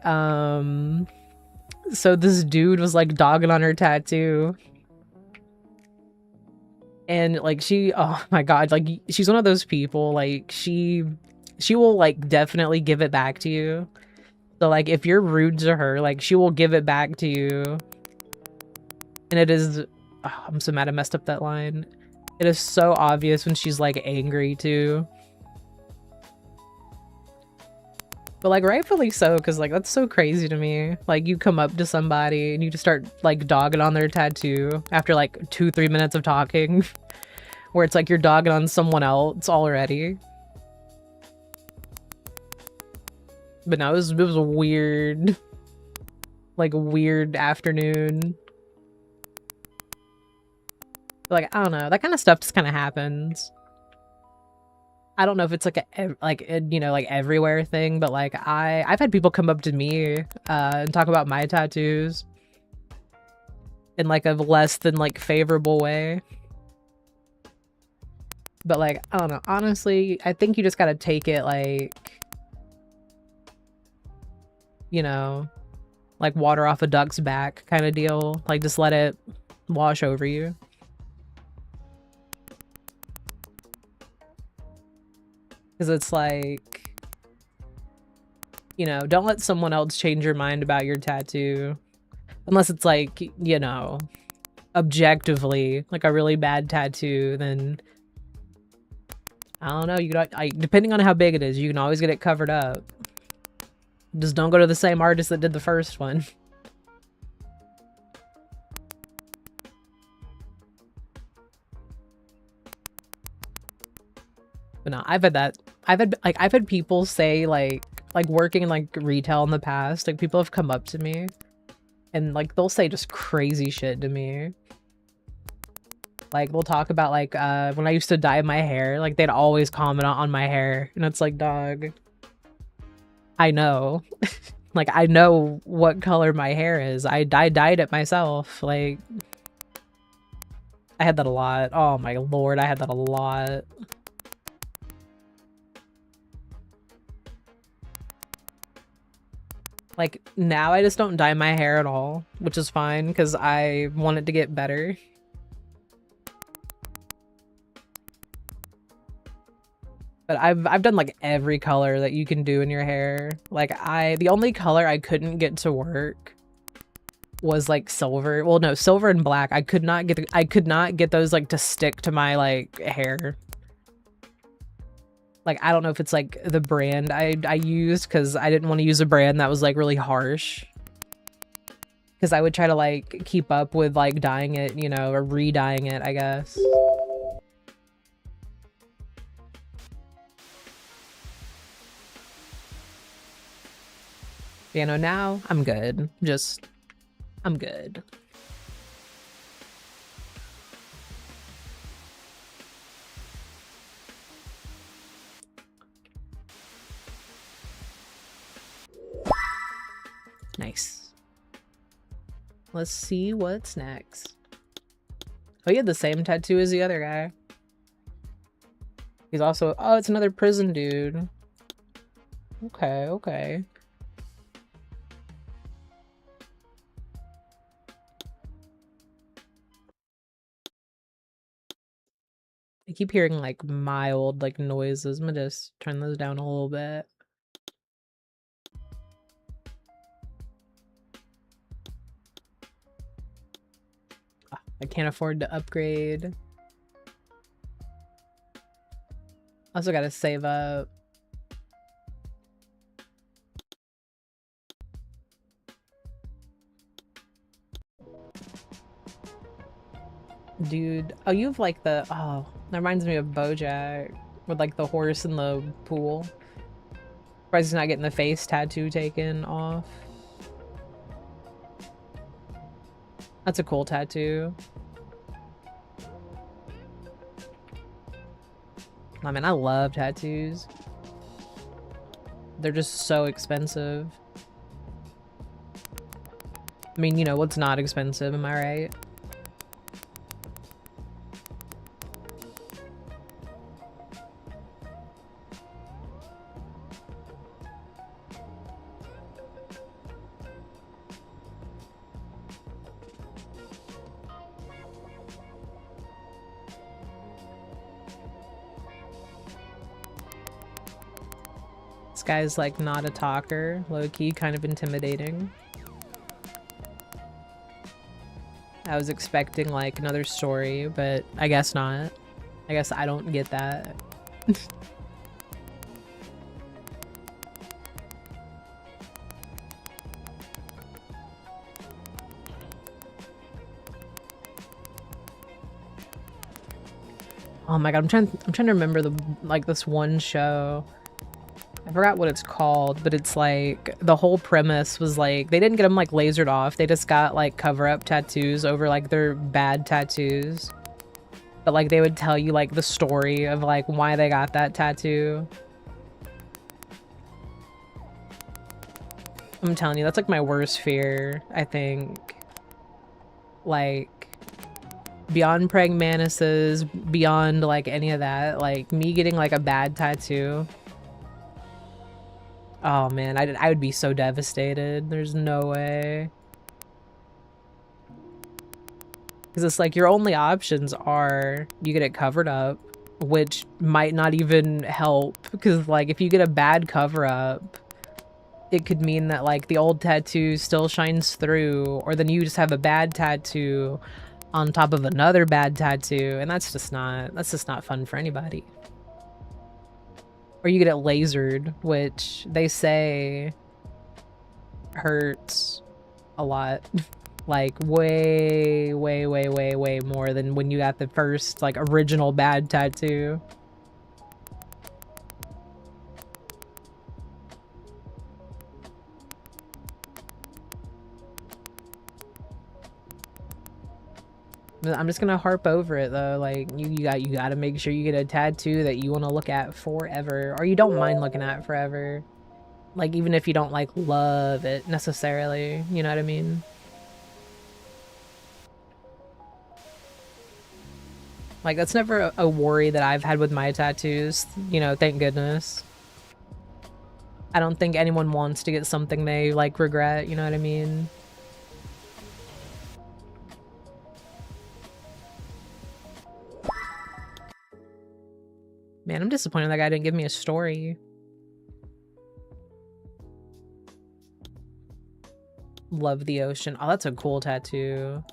so this dude was like dogging on her tattoo. And like oh my god, like she's one of those people, like she will like definitely give it back to you. So like if you're rude to her, like she will give it back to you. And it is, oh, I'm so mad I messed up that line. It is so obvious when she's like angry too. But like rightfully so, because like that's so crazy to me. Like you come up to somebody and you just start like dogging on their tattoo after like 2-3 minutes of talking, where it's like you're dogging on someone else already. But no, it was a weird, like weird afternoon. Like, I don't know, that kind of stuff just kind of happens. I don't know if it's like a you know, like everywhere thing, but like I've had people come up to me and talk about my tattoos in like a less than like favorable way. But like, I don't know, honestly, I think you just gotta take it like, you know, like water off a duck's back kind of deal. Like just let it wash over you. Because it's like, you know, don't let someone else change your mind about your tattoo. Unless it's like, you know, objectively like a really bad tattoo, then I don't know, you got, depending on how big it is, you can always get it covered up. Just don't go to the same artist that did the first one. But no, I've had people say like working in like retail in the past, like people have come up to me and like they'll say just crazy shit to me. Like we'll talk about like when I used to dye my hair, like they'd always comment on my hair, and it's like, dog, I know. Like I know what color my hair is. I dyed it myself. Like I had that a lot. Oh my lord, I had that a lot. Like, now I just don't dye my hair at all, which is fine, because I want it to get better. But I've done, like, every color that you can do in your hair. Like, the only color I couldn't get to work was, like, silver. Well, no, silver and black. I could not get those, like, to stick to my, like, hair. Like, I don't know if it's, like, the brand I used, because I didn't want to use a brand that was, like, really harsh. Because I would try to, like, keep up with, like, dyeing it, you know, or re-dyeing it, I guess. You know, now I'm good. I'm good. Nice. Let's see what's next. Oh, he had the same tattoo as the other guy. He's also... Oh, it's another prison dude. Okay, okay. I keep hearing, like, mild, like, noises. I'm gonna just turn those down a little bit. I can't afford to upgrade. Also gotta save up. Dude, oh, you have like the, oh, that reminds me of BoJack with like the horse in the pool. Surprised he's not getting the face tattoo taken off. That's a cool tattoo. I mean, I love tattoos. They're just so expensive. I mean, you know, what's not expensive, am I right? This guy's like not a talker, low-key, kind of intimidating. I was expecting like another story, but I guess not. I guess I don't get that. Oh my god, I'm trying to remember the like this one show. I forgot what it's called, but it's like the whole premise was like they didn't get them like lasered off. They just got like cover-up tattoos over like their bad tattoos. But like they would tell you like the story of like why they got that tattoo. I'm telling you, that's like my worst fear, I think. Like beyond praying mantises, beyond like any of that, like me getting like a bad tattoo. Oh man, I would be so devastated. There's no way. Because it's like your only options are you get it covered up, which might not even help. Because like if you get a bad cover up, it could mean that like the old tattoo still shines through, or then you just have a bad tattoo on top of another bad tattoo, and that's just not fun for anybody. Or you get it lasered, which they say hurts a lot. Like way more than when you got the first like original bad tattoo. I'm just gonna harp over it though. Like you gotta make sure you get a tattoo that you want to look at forever, or you don't mind looking at forever. Like even if you don't like love it necessarily, you know what I mean? Like that's never a worry that I've had with my tattoos, you know, thank goodness. I don't think anyone wants to get something they like regret, you know what I mean? Man, I'm disappointed that guy didn't give me a story. Love the ocean. Oh, that's a cool tattoo.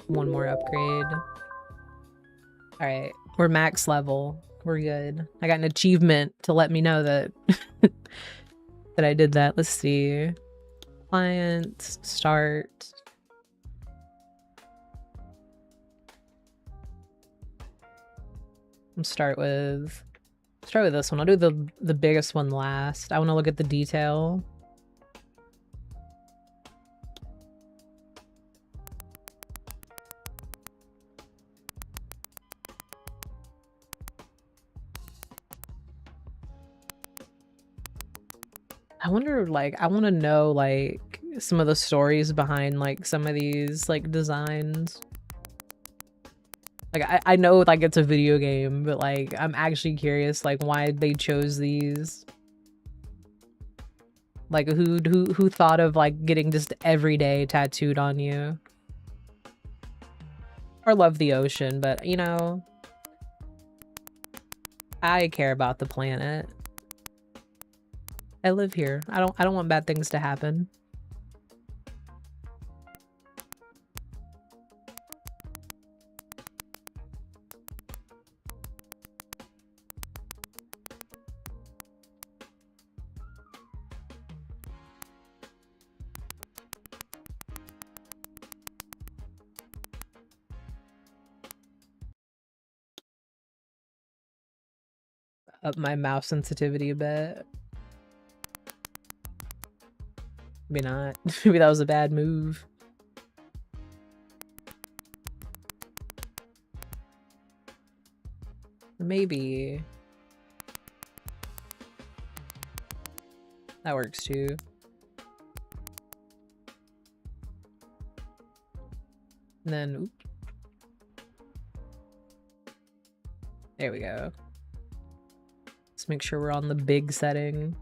One more upgrade. Alright, we're max level. We're good. I got an achievement to let me know that that I did that. Let's see. Client, start. Start with this one. I'll do the biggest one last. I want to look at the detail. I wonder, like, I want to know, like, some of the stories behind, like, some of these, like, designs. Like, I know, like, it's a video game, but, like, I'm actually curious, like, why they chose these. Like, who thought of, like, getting just every day tattooed on you? Or love the ocean, but, you know, I care about the planet. I live here. I don't want bad things to happen. Up my mouse sensitivity a bit. Maybe not. Maybe that was a bad move. Maybe. That works too. And then, oop. There we go. Let's make sure we're on the big setting.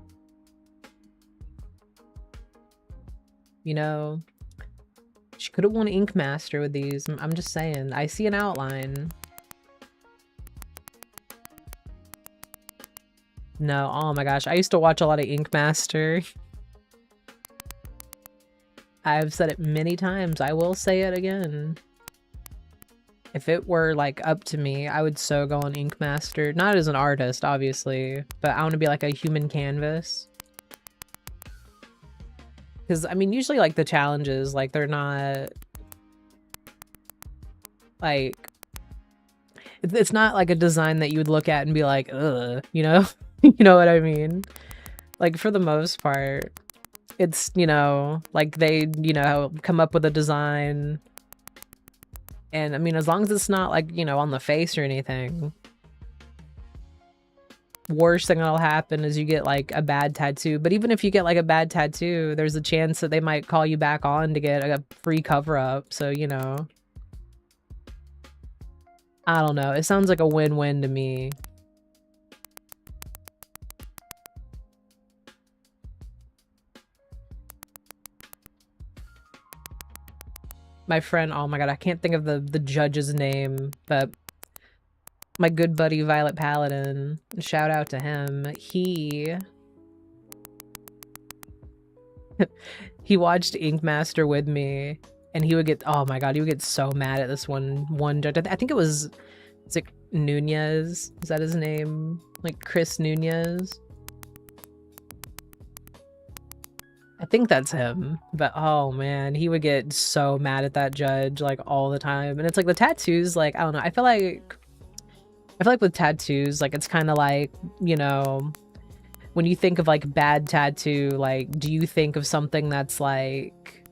You know, she could have won Ink Master with these. I'm just saying. I see an outline. No, oh my gosh. I used to watch a lot of Ink Master. I've said it many times. I will say it again. If it were like up to me, I would so go on Ink Master. Not as an artist, obviously, but I want to be like a human canvas. Because, I mean, usually, like, the challenges, like, they're not, like, it's not, like, a design that you would look at and be like, ugh, you know? You know what I mean? Like, for the most part, it's, you know, like, they, you know, come up with a design, and, I mean, as long as it's not, like, you know, on the face or anything, worst thing that'll happen is you get like a bad tattoo. But even if you get like a bad tattoo, there's a chance that they might call you back on to get a free cover-up. So, you know, I don't know. It sounds like a win-win to me. My friend, oh my god, I can't think of the judge's name, but my good buddy Violet Paladin, shout out to him. He watched Ink Master with me, and he would get, oh my god, he would get so mad at this one judge. I think it was, it's like Nunez. Is that his name? Like Chris Nunez? I think that's him. But oh man, he would get so mad at that judge like all the time. And it's like the tattoos, like, I don't know, I feel like with tattoos, like, it's kind of like, you know, when you think of, like, bad tattoo, like, do you think of something that's, like,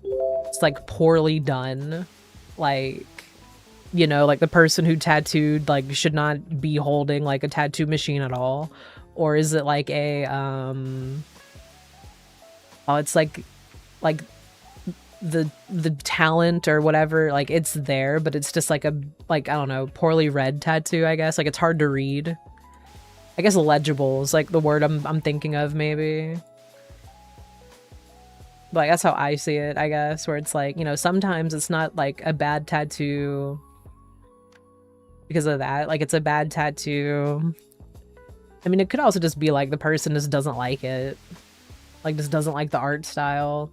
it's, like, poorly done? Like, you know, like, the person who tattooed, like, should not be holding, like, a tattoo machine at all? Or is it, like, a, oh, it's, like, the talent or whatever, like, it's there, but it's just like a, like, I don't know, poorly read tattoo, I guess. Like, it's hard to read. I guess legible is like the word I'm thinking of, maybe. But like, that's how I see it, I guess, where it's like, you know, sometimes it's not like a bad tattoo because of that. Like, it's a bad tattoo. I mean, it could also just be like the person just doesn't like it. Like, just doesn't like the art style.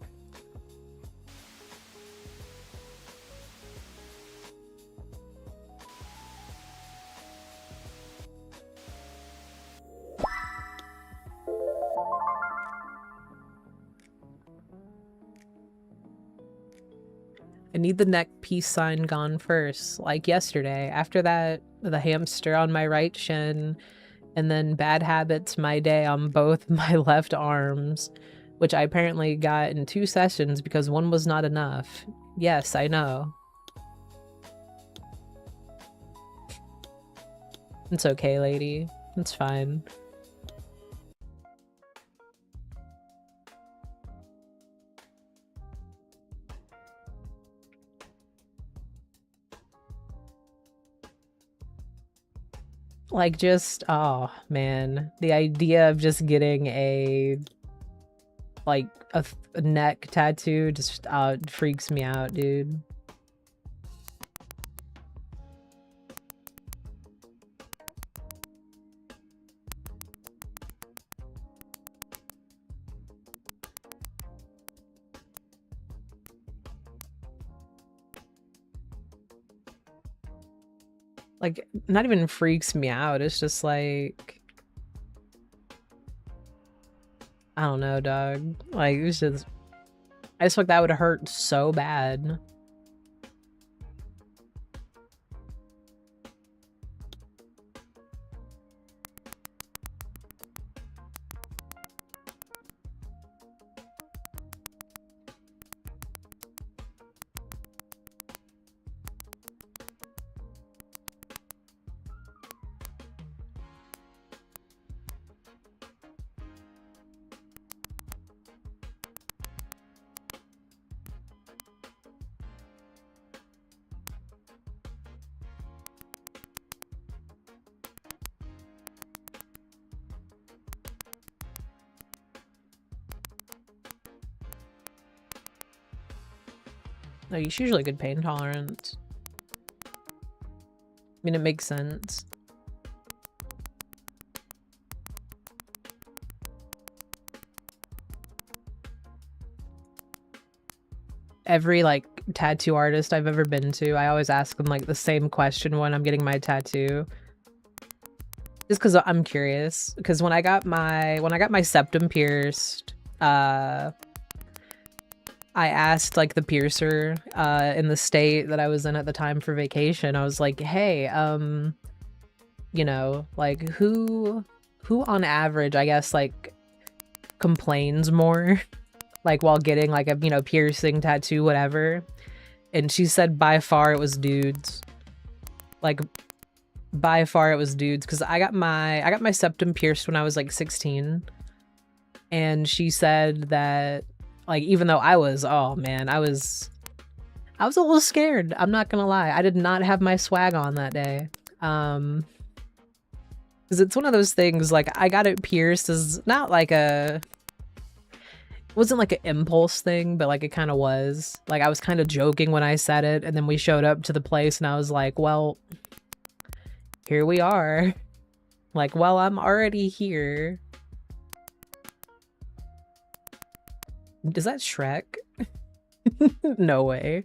I need the neck peace sign gone first, like yesterday. After that, the hamster on my right shin, and then bad habits my day on both my left arms, which I apparently got in 2 sessions because one was not enough. Yes, I know. It's okay, lady. It's fine. Like, just, oh man, the idea of just getting a, like, a neck tattoo just freaks me out, dude. Like, not even freaks me out. It's just like, I don't know, dog. Like, it's just, I just feel like that would hurt so bad. No, he's usually good pain tolerance. I mean, it makes sense. Every like tattoo artist I've ever been to, I always ask them like the same question when I'm getting my tattoo. Just because I'm curious. Because when I got my septum pierced, I asked like the piercer in the state that I was in at the time for vacation. I was like, hey, you know, like who on average, I guess, like complains more like while getting like a, you know, piercing, tattoo, whatever. And she said by far it was dudes. Like by far it was dudes, because I got my septum pierced when I was like 16. And she said that, like, even though I was, oh man, I was a little scared. I'm not gonna lie. I did not have my swag on that day. Because it's one of those things, like, I got it pierced as not like it wasn't like an impulse thing, but like it kind of was. Like, I was kind of joking when I said it, and then we showed up to the place and I was like, well, here we are. Like, well, I'm already here. Is that Shrek? No way.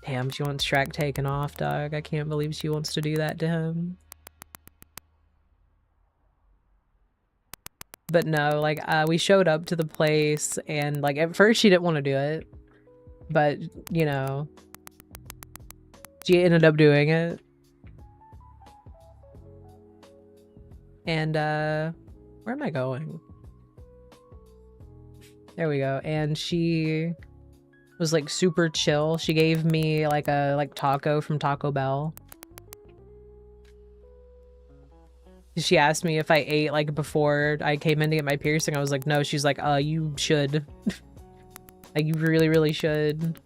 Damn, she wants Shrek taken off, dog. I can't believe she wants to do that to him. But no, like, we showed up to the place, and like at first she didn't want to do it, but you know, she ended up doing it. And where am I going? There we go. And she was like super chill. She gave me like a taco from Taco Bell. She asked me if I ate like before I came in to get my piercing. I was like, no. She's like, you should. Like, you really, really should.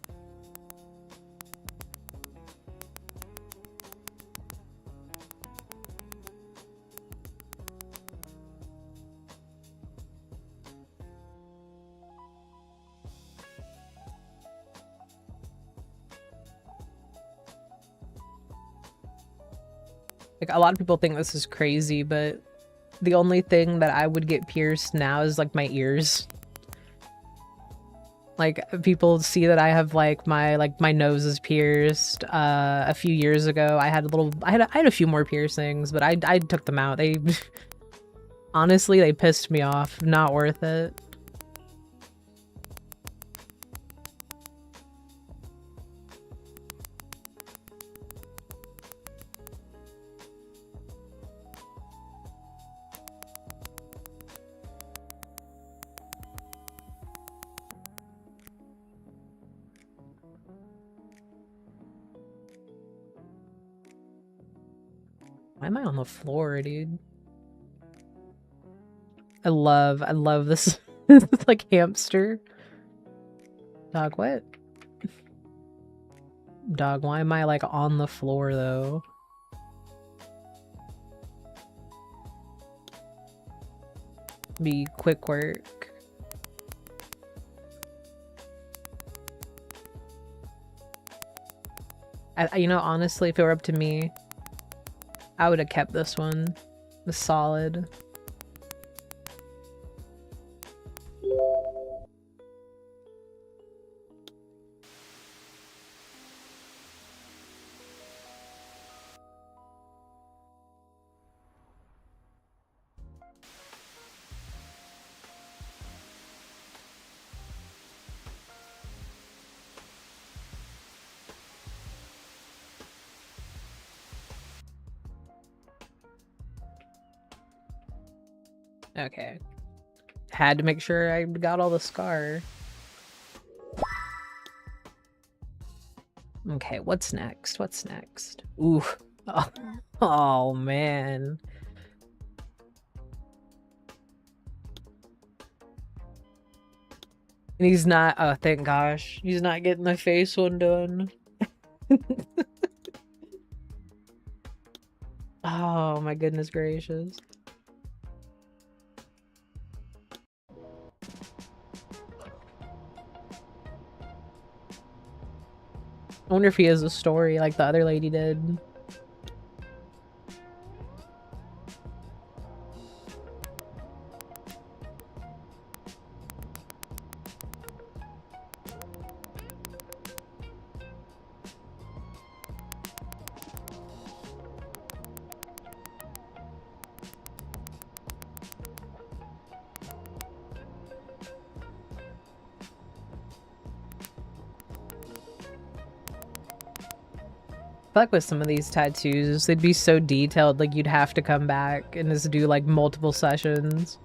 Like, a lot of people think this is crazy, but the only thing that I would get pierced now is like my ears. Like, people see that I have like my nose is pierced. A few years ago I had a few more piercings, but I took them out. They honestly, they pissed me off. Not worth it. Why am I on the floor, dude? I love this, this like hamster. Dog, what? Dog, why am I like on the floor though? Be quick work. You know, honestly, if it were up to me, I would have kept this one. The solid. Okay. Had to make sure I got all the scar. Okay, what's next? What's next? Ooh. Oh, oh man. And he's not, oh thank gosh, he's not getting the face one done. Oh my goodness gracious. I wonder if he has a story like the other lady did. I feel like with some of these tattoos, they'd be so detailed, like you'd have to come back and just do like multiple sessions.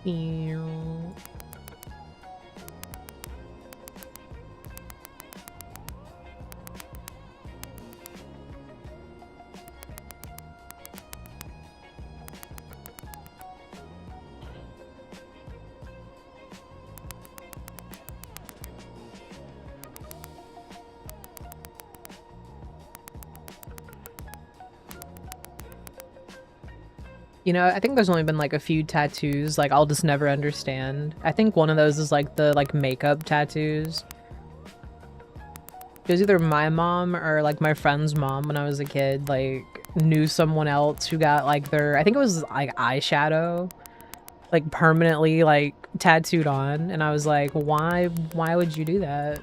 Ew. You know, I think there's only been like a few tattoos like I'll just never understand. I think one of those is like the like makeup tattoos. It was either my mom or like my friend's mom when I was a kid, like knew someone else who got like their, I think it was like eyeshadow, like permanently like tattooed on, and I was like, why would you do that?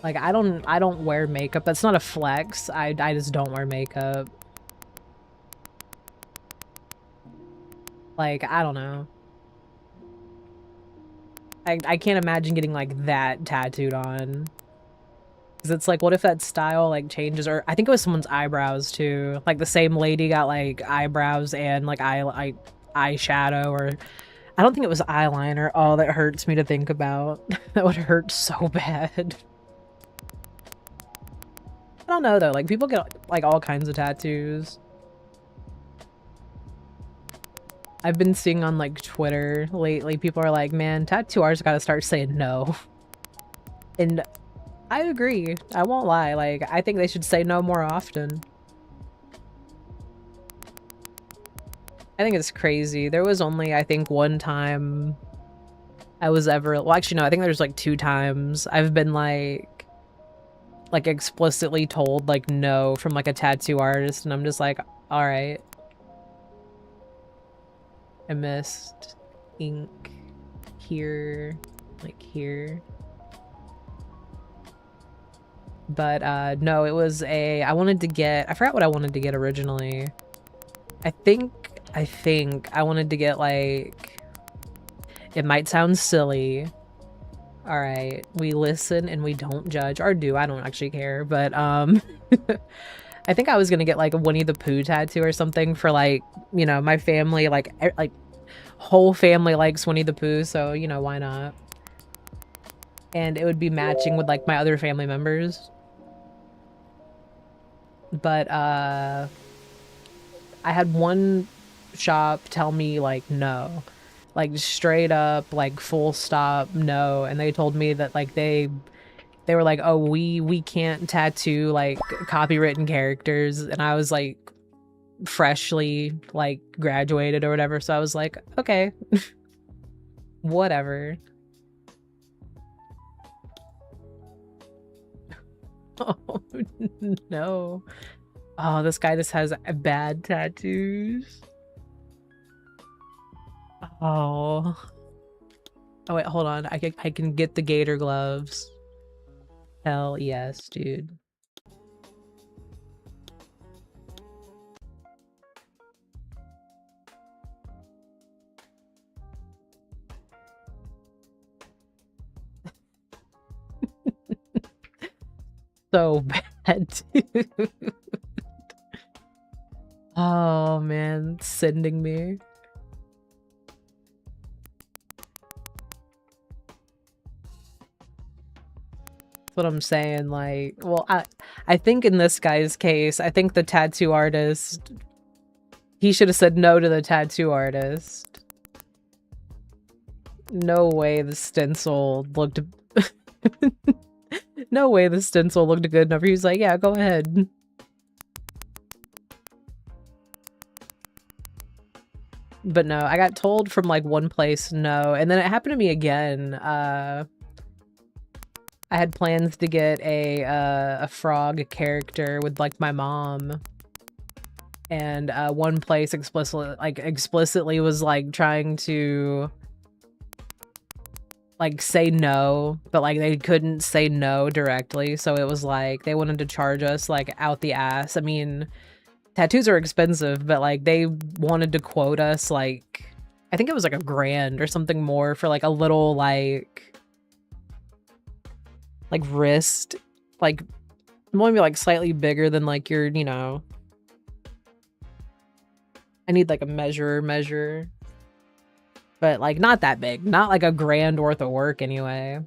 Like I don't wear makeup. That's not a flex. I just don't wear makeup. Like, I don't know. I can't imagine getting like that tattooed on. Cause it's like, what if that style like changes? Or I think it was someone's eyebrows too. Like the same lady got like eyebrows and like eyeshadow, or I don't think it was eyeliner. Oh, that hurts me to think about. That would hurt so bad. I don't know though, like people get like all kinds of tattoos. I've been seeing on like Twitter lately, people are like, man, tattoo artists gotta start saying no. And I agree. I won't lie. Like, I think they should say no more often. I think it's crazy. There was only, I think, one time I was ever, well, actually, no, I think there's like 2 times I've been like explicitly told like no from like a tattoo artist, and I'm just like, all right. I missed ink here, like here. But no, it was I wanted to get, I forgot what I wanted to get originally. I think I wanted to get like, it might sound silly. All right, we listen and we don't judge, or do, I don't actually care, but I think I was gonna get like a Winnie the Pooh tattoo or something for like, you know, my family, like whole family likes Winnie the Pooh, so you know, why not? And it would be matching with like my other family members. But I had one shop tell me like no, like straight up, like full stop no, and they told me that like they were like, oh, we can't tattoo like copywritten characters, and I was like freshly like graduated or whatever, so I was like, okay. Whatever. Oh no. Oh, this guy just has bad tattoos. Oh. Oh wait, hold on. I can get the gator gloves. Hell yes, dude. so bad, dude. Oh man, it's sending me. That's what I'm saying. Like, well, I think in this guy's case, I think the tattoo artist, he should have said no to the tattoo artist. No way the stencil looked no way the stencil looked good enough. He was like, yeah, go ahead. But no, I got told from like one place no, and then it happened to me again. I had plans to get a frog character with like my mom, and one place explicitly was like trying to like say no, but like they couldn't say no directly, so it was like they wanted to charge us like out the ass. I mean, tattoos are expensive, but like they wanted to quote us like, I think it was like $1,000 or something more for like a little like wrist, like maybe like slightly bigger than like your, you know, I need like a measure, but like not that big, not like $1,000 worth of work anyway.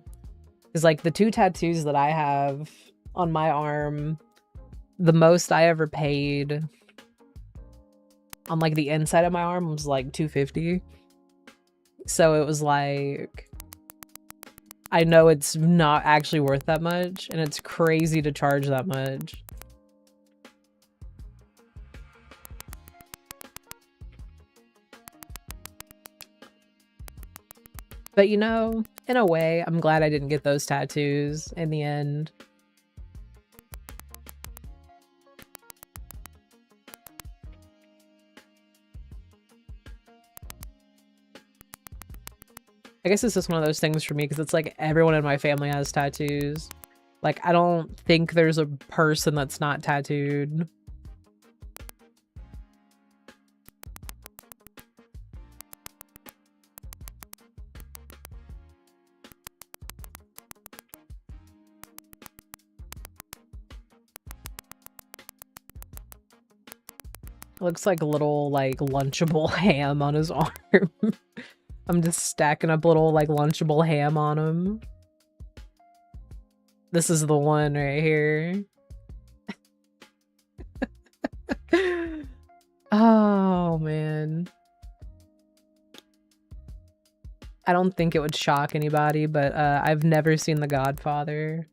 Because like the 2 tattoos that I have on my arm, the most I ever paid on like the inside of my arm was like $250. So it was like, I know it's not actually worth that much, and it's crazy to charge that much. But you know, in a way, I'm glad I didn't get those tattoos in the end. I guess it's just one of those things for me because it's like everyone in my family has tattoos. Like, I don't think there's a person that's not tattooed. Looks like a little like Lunchable ham on his arm. I'm just stacking up little like Lunchable ham on him. This is the one right here. Oh man. I don't think it would shock anybody, but I've never seen The Godfather.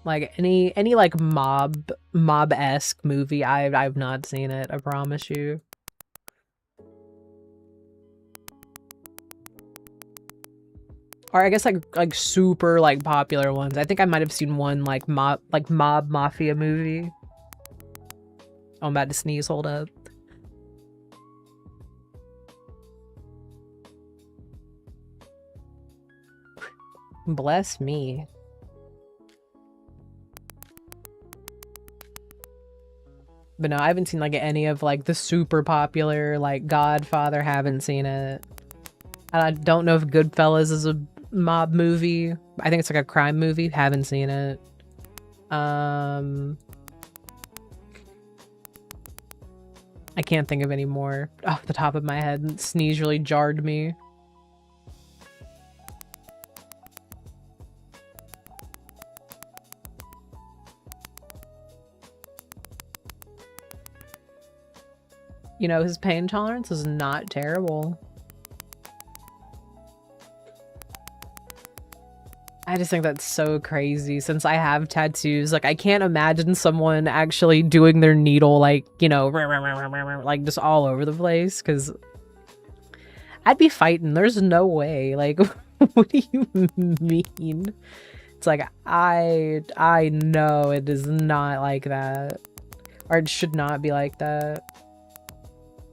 Like any like mob-esque movie, I've not seen it, I promise you. Or I guess like super like popular ones. I think I might have seen one like mob mafia movie. Oh, I'm about to sneeze, hold up. Bless me. But no, I haven't seen like any of like the super popular like Godfather, haven't seen it. I don't know if Goodfellas is a mob movie. I think it's like a crime movie. Haven't seen it. I can't think of any more off the top of my head. Sneeze really jarred me. You know, his pain tolerance is not terrible. I just think that's so crazy since I have tattoos. Like, I can't imagine someone actually doing their needle, like, you know, like just all over the place, because I'd be fighting. There's no way. Like, what do you mean? It's like, I know it is not like that. Or it should not be like that.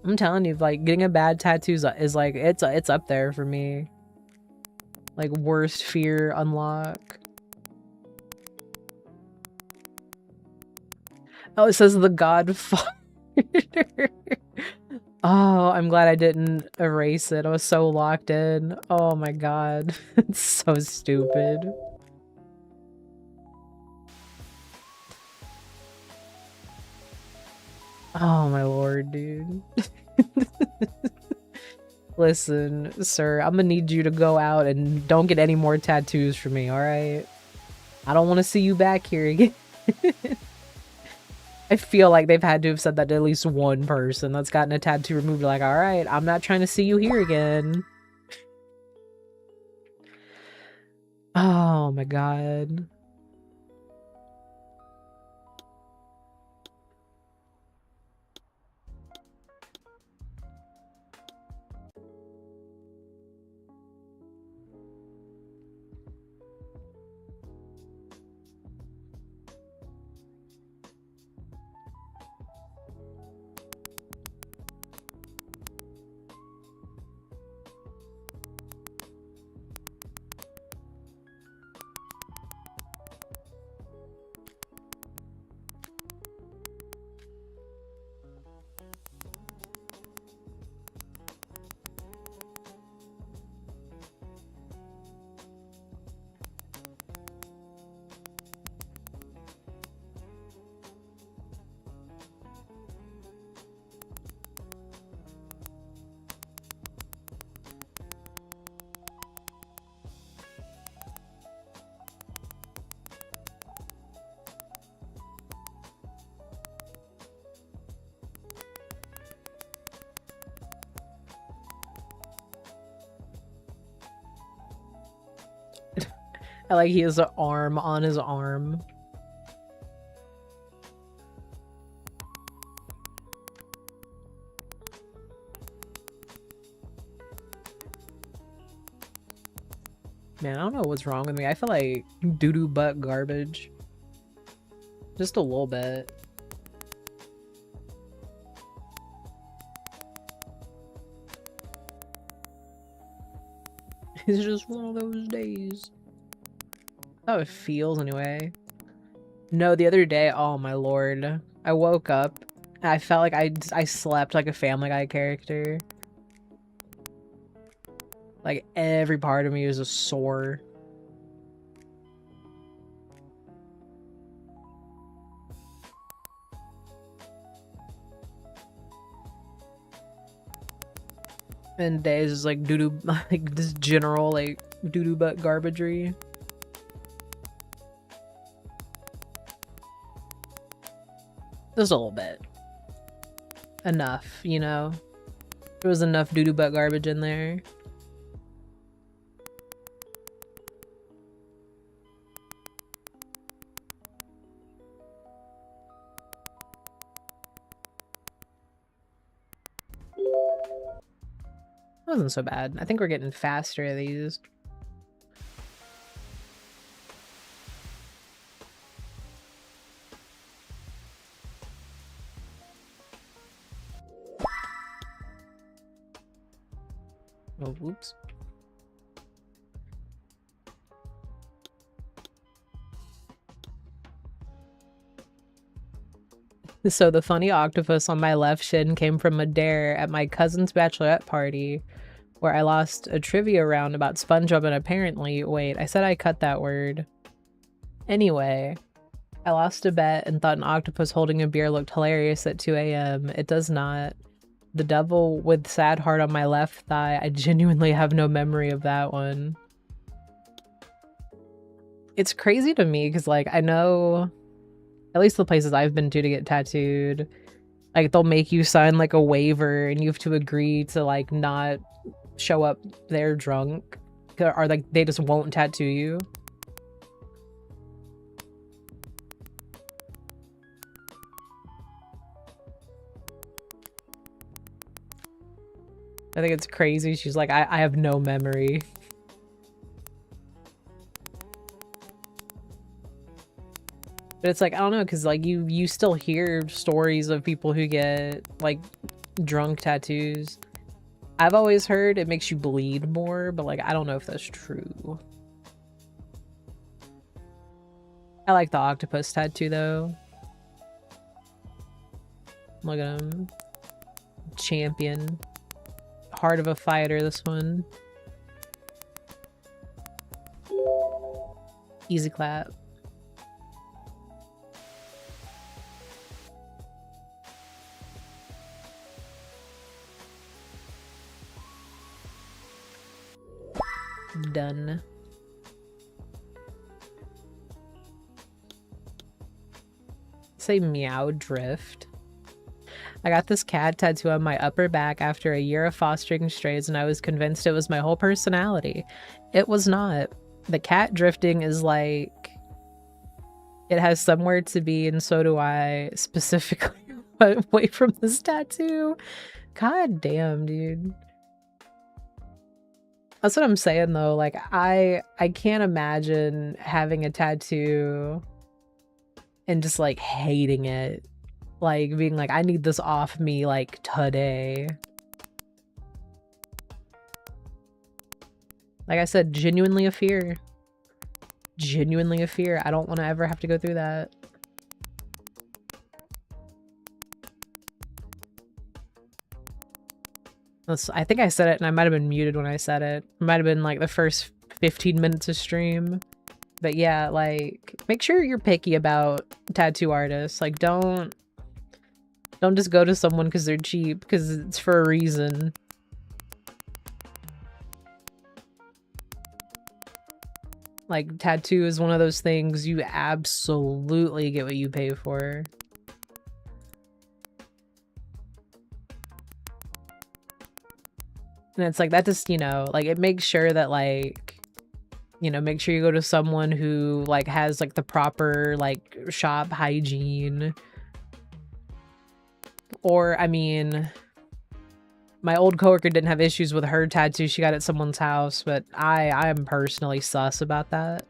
I'm telling you, like, getting a bad tattoo is like, it's up there for me. Like, worst fear unlock. Oh, it says The Godfather. Oh, I'm glad I didn't erase it. I was so locked in. Oh my god. It's so stupid. Oh my lord, dude. Listen, sir, I'm gonna need you to go out and don't get any more tattoos for me, alright? I don't want to see you back here again. I feel like they've had to have said that to at least one person that's gotten a tattoo removed. Like, alright, I'm not trying to see you here again. Oh my god. I like he has an arm on his arm. Man, I don't know what's wrong with me. I feel like doo-doo butt garbage. Just a little bit. It's just one of those days. How it feels anyway. No, the other day, oh my lord. I woke up and I felt like I slept like a Family Guy character. Like every part of me was just sore. And days is like doo-doo, like this general like doo-doo butt garbagery. Just a little bit. Enough, you know? There was enough doo-doo butt garbage in there. Wasn't so bad. I think we're getting faster at these. Oh, whoops. So the funny octopus on my left shin came from a dare at my cousin's bachelorette party, where I lost a trivia round about SpongeBob and apparently, wait, I said I cut that word. Anyway, I lost a bet and thought an octopus holding a beer looked hilarious at 2 a.m. It does not. The devil with sad heart on my left thigh, I genuinely have no memory of that one. It's crazy to me because, like, I know, at least the places I've been to get tattooed, like, they'll make you sign, like, a waiver and you have to agree to, like, not show up there drunk. Or, like, they just won't tattoo you. I think it's crazy. She's like, I have no memory. But it's like, I don't know, because like you still hear stories of people who get like drunk tattoos. I've always heard it makes you bleed more, but like I don't know if that's true. I like the octopus tattoo though. Look at him. Champion. Heart of a fighter, this one. Easy clap. Done. Say meow drift. I got this cat tattoo on my upper back after a year of fostering strays, and I was convinced it was my whole personality. It was not. The cat drifting is like, it has somewhere to be, and so do I, specifically away from this tattoo. God damn, dude. That's what I'm saying though. Like, I can't imagine having a tattoo and just like hating it. Like being like, I need this off me like today. Like I said, genuinely a fear. Genuinely a fear. I don't want to ever have to go through that. I think I said it and I might have been muted when I said it. It might have been like the first 15 minutes of stream. But yeah, like, make sure you're picky about tattoo artists. Like, don't just go to someone because they're cheap, because it's for a reason. Like, tattoo is one of those things you absolutely get what you pay for. And it's like, that just, you know, like, it makes sure that, like, you know, make sure you go to someone who, like, has, like, the proper, like, shop hygiene. Or, I mean, my old coworker didn't have issues with her tattoo she got at someone's house, but I'm personally sus about that.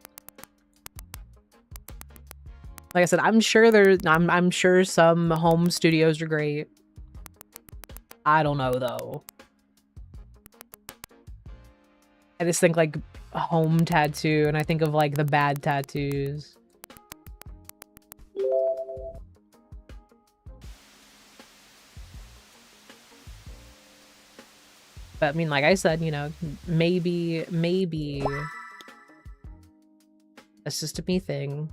Like I said, I'm sure some home studios are great. I don't know, though. I just think, like, a home tattoo, and I think of, like, the bad tattoos. But, I mean, like I said, you know, maybe that's just a me thing.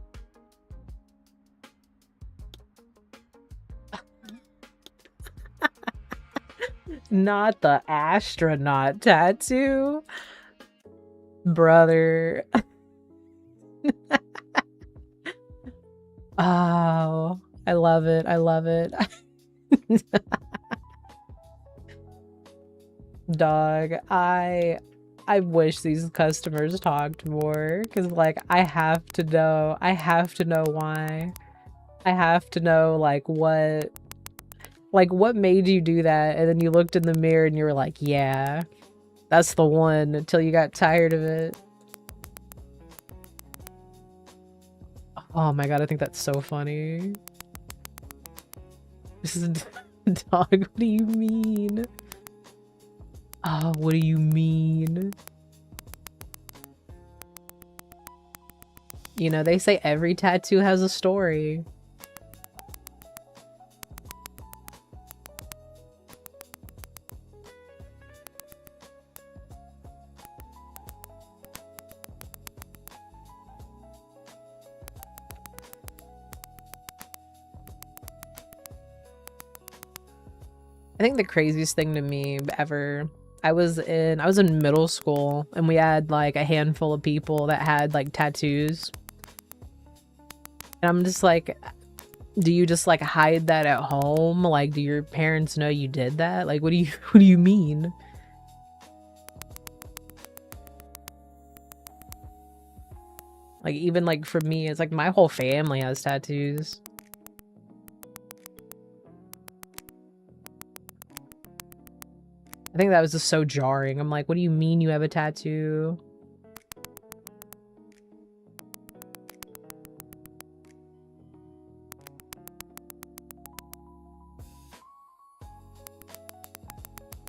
Not the astronaut tattoo. Brother. Oh, I love it. I love it. Dog, I wish these customers talked more, because like I have to know why. I have to know like what made you do that, and then you looked in the mirror and you were like, yeah, that's the one, until you got tired of it. Oh my god, I think that's so funny. This is dog, what do you mean? Oh, what do you mean? You know, they say every tattoo has a story. I think the craziest thing to me ever, I was in middle school, and we had like a handful of people that had like tattoos. And I'm just like, do you just like hide that at home? Like, do your parents know you did that? Like, what do you mean? Like, even like for me, it's like my whole family has tattoos. I think that was just so jarring. I'm like, what do you mean you have a tattoo?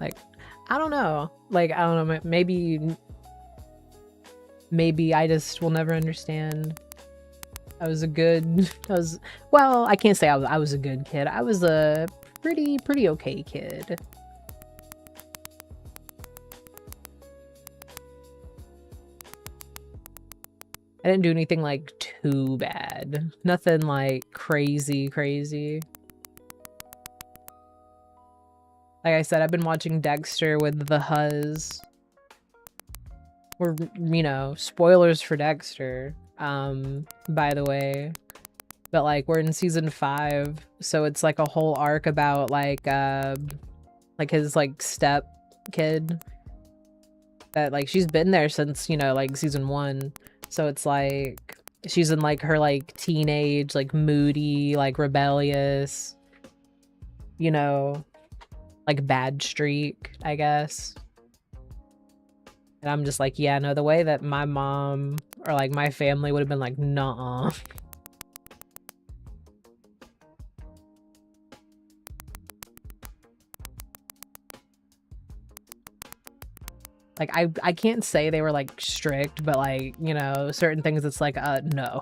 Like, I don't know. Like, I don't know. Maybe I just will never understand. Well, I can't say I was a good kid. I was a pretty okay kid. I didn't do anything like too bad. Nothing like crazy. Like I said, I've been watching Dexter with the Huzz, Or, you know, spoilers for Dexter, by the way. But, like, we're in season 5, so it's, like, a whole arc about, like his, like, step kid. That, like, she's been there since, you know, like, season 1. So it's, like, she's in, like, her, like, teenage, like, moody, like, rebellious, you know, like, bad streak, I guess. And I'm just like, yeah, no, the way that my mom or like my family would have been like, nuh-uh. Like, I can't say they were like strict, but like, you know, certain things it's like, no.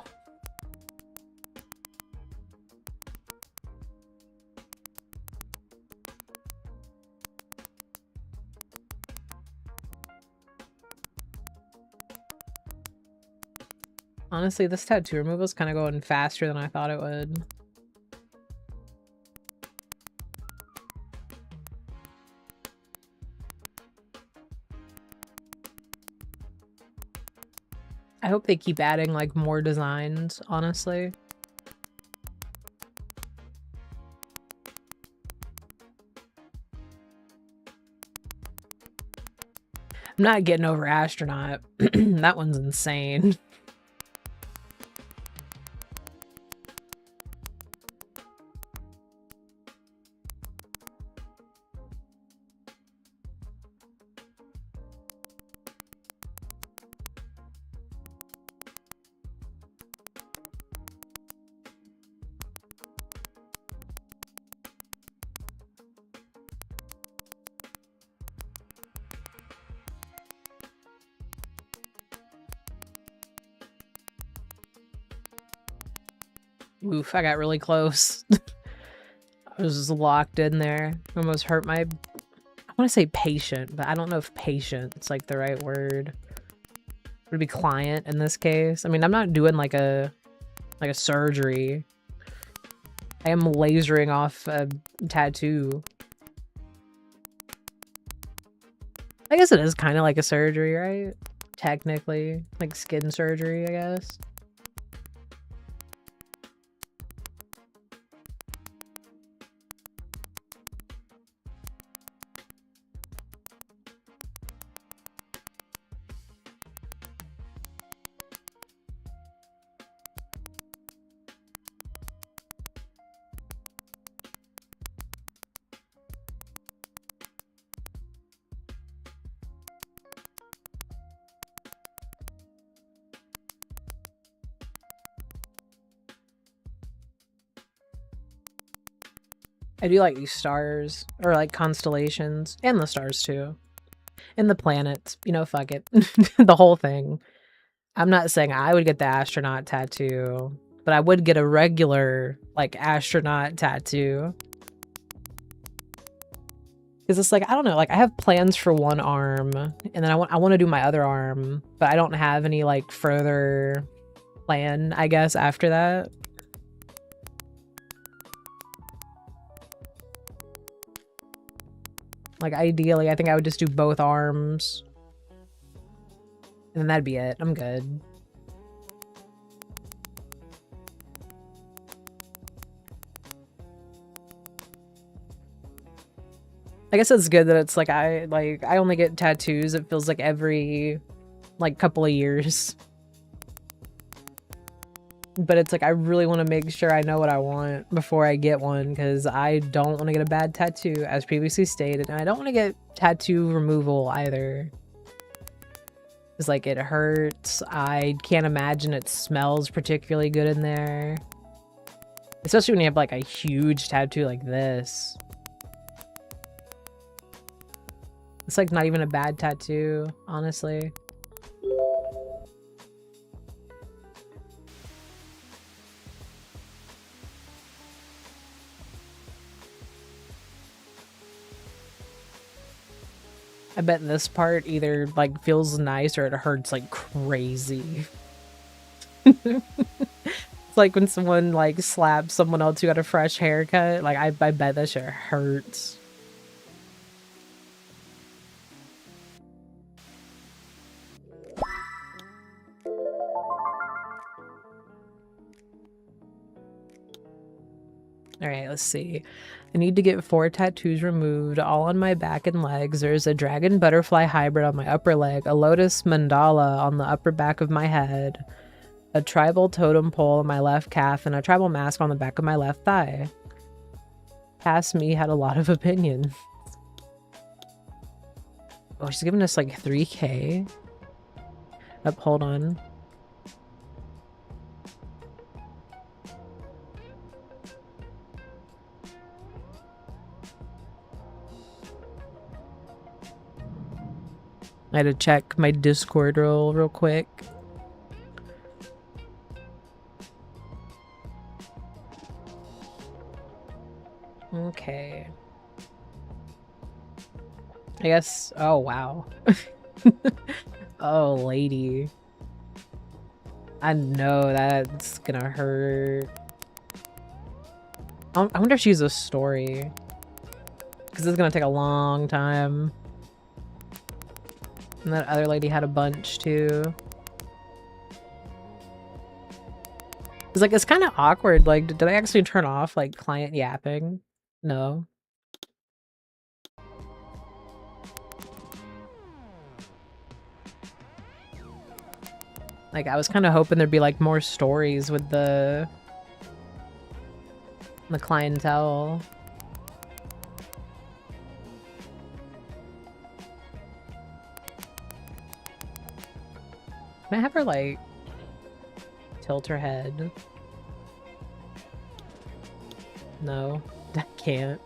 Honestly, this tattoo removal is kind of going faster than I thought it would. I hope they keep adding like more designs, honestly. I'm not getting over astronaut. That one's insane. Oof, I got really close. I was just locked in there. Almost hurt my... I want to say patient, but I don't know if patient's like the right word. Would it be client in this case? I mean, I'm not doing like a surgery. I am lasering off a tattoo. I guess it is kind of like a surgery, right? Technically. Like skin surgery, I guess. I do like these stars, or like constellations, and the stars too. And the planets, you know, fuck it. The whole thing. I'm not saying I would get the astronaut tattoo, but I would get a regular, like, astronaut tattoo. Because it's like, I don't know, like, I have plans for one arm, and then I want to do my other arm, but I don't have any, like, further plan, I guess, after that. Like, ideally, I think I would just do both arms. And then that'd be it. I'm good. I guess it's good that it's like I only get tattoos, it feels like every like couple of years. But it's like I really want to make sure I know what I want before I get one, because I don't want to get a bad tattoo, as previously stated, and I don't want to get tattoo removal either. It's like it hurts. I can't imagine it smells particularly good in there. Especially when you have like a huge tattoo like this. It's like not even a bad tattoo, honestly. I bet this part either like feels nice or it hurts like crazy. It's like when someone like slaps someone else who got a fresh haircut. Like I bet that shit hurts. Alright, let's see. I need to get 4 tattoos removed, all on my back and legs. There's a dragon butterfly hybrid on my upper leg, a lotus mandala on the upper back of my head, a tribal totem pole on my left calf, and a tribal mask on the back of my left thigh. Past me had a lot of opinions. Oh, she's giving us like 3K. Up, hold on. I had to check my Discord real quick. Okay. I guess, oh wow. Oh lady. I know that's gonna hurt. I wonder if she's a story. Because it's gonna take a long time. And that other lady had a bunch too. It's like, it's kind of awkward. Like, did I actually turn off like client yapping? No. Like, I was kind of hoping there'd be like more stories with the clientele. Can I have her like tilt her head? No, I can't.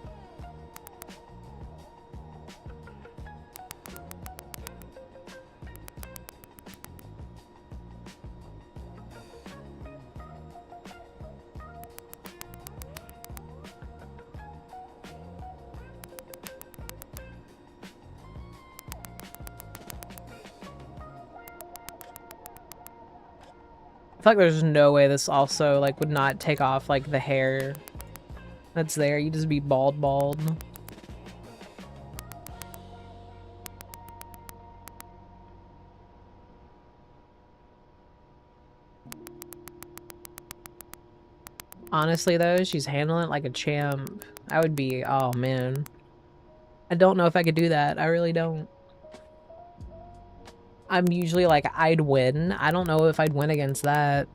I feel like there's no way this also like would not take off like the hair that's there. You just be bald. Honestly though, she's handling it like a champ. I would be, oh man. I don't know if I could do that. I really don't. I'm usually like, I'd win. I don't know if I'd win against that.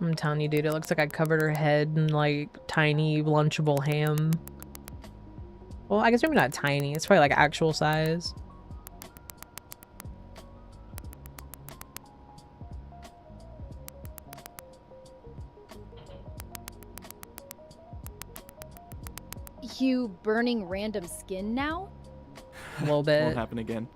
I'm telling you, dude, it looks like I covered her head in like tiny lunchable ham. Well, I guess maybe not tiny. It's probably like actual size. You burning random skin now? A little bit. Won't happen again.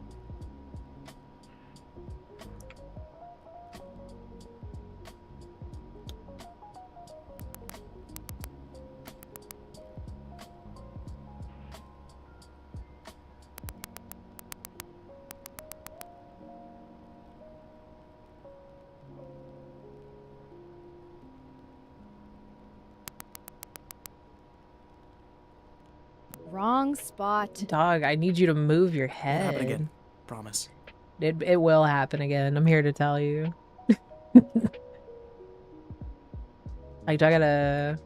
Wrong spot. Dog, I need you to move your Won't head. happen again. Promise. It will happen again. I'm here to tell you. Like, do I gotta...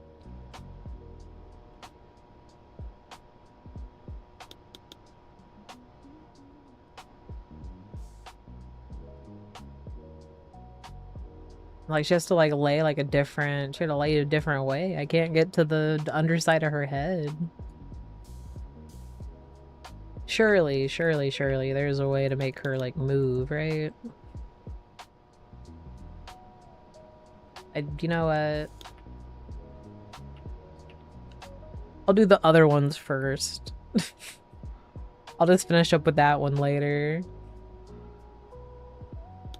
Like, she has to, like, lay, like, a different... She had to lay it a different way. I can't get to the underside of her head. Surely, there's a way to make her, like, move, right? You know what? I'll do the other ones first. I'll just finish up with that one later.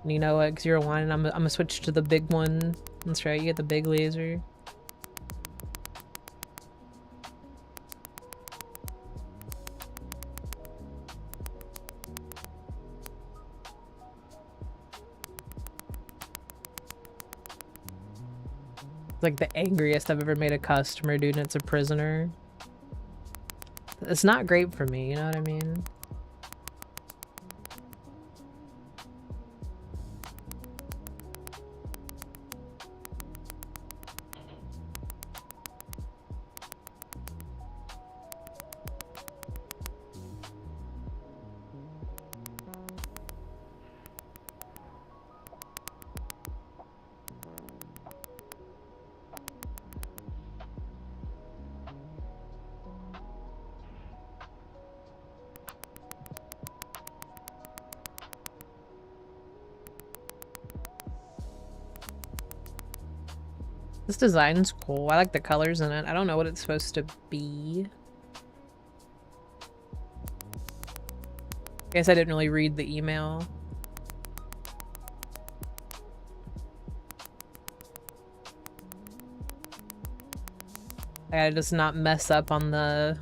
And you know what? Because you're whining, I'm gonna switch to the big one. That's right, you get the big laser. It's like the angriest I've ever made a customer, dude, and it's a prisoner. It's not great for me, you know what I mean? This design's cool. I like the colors in it. I don't know what it's supposed to be. Guess I didn't really read the email. I gotta just not mess up on the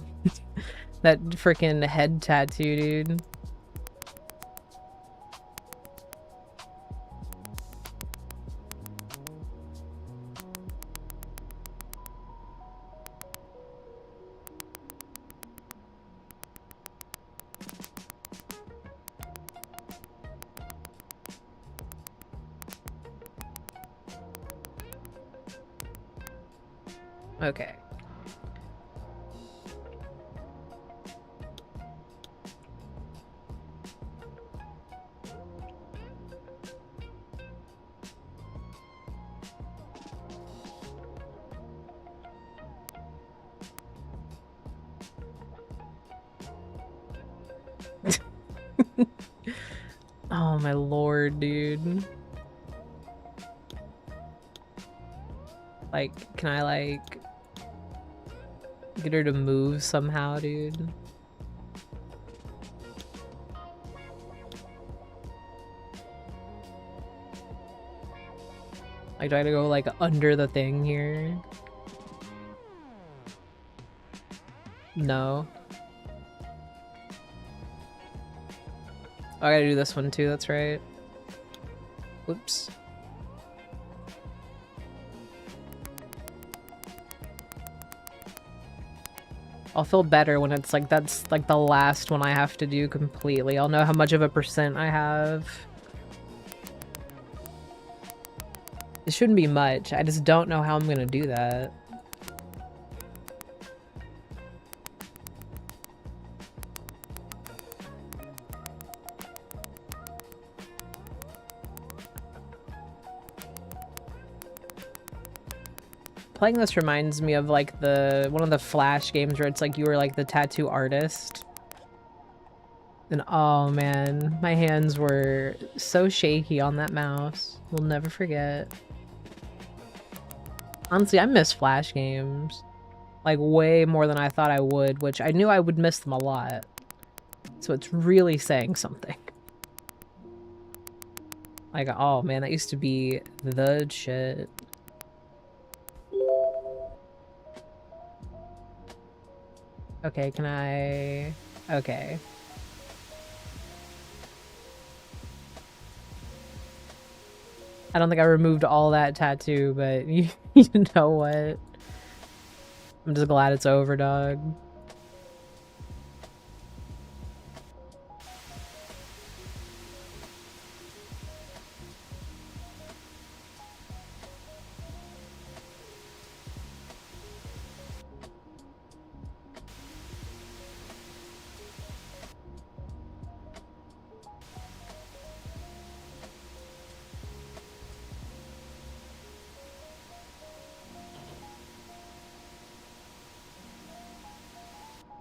that freaking head tattoo, dude. Okay. Oh my lord, dude. Like, can I like get her to move somehow, dude? Like, do I gotta go like under the thing here? No. Oh, I gotta do this one too, that's right. Whoops. I'll feel better when it's like, that's like the last one I have to do completely. I'll know how much of a percent I have. It shouldn't be much. I just don't know how I'm gonna do that. Playing this reminds me of like one of the Flash games where it's like you were like the tattoo artist. And oh man, my hands were so shaky on that mouse. We'll never forget. Honestly, I miss Flash games. Like way more than I thought I would, which I knew I would miss them a lot. So it's really saying something. Like, oh man, that used to be the shit. Okay, can I... Okay. I don't think I removed all that tattoo, but you know what? I'm just glad it's over, dog.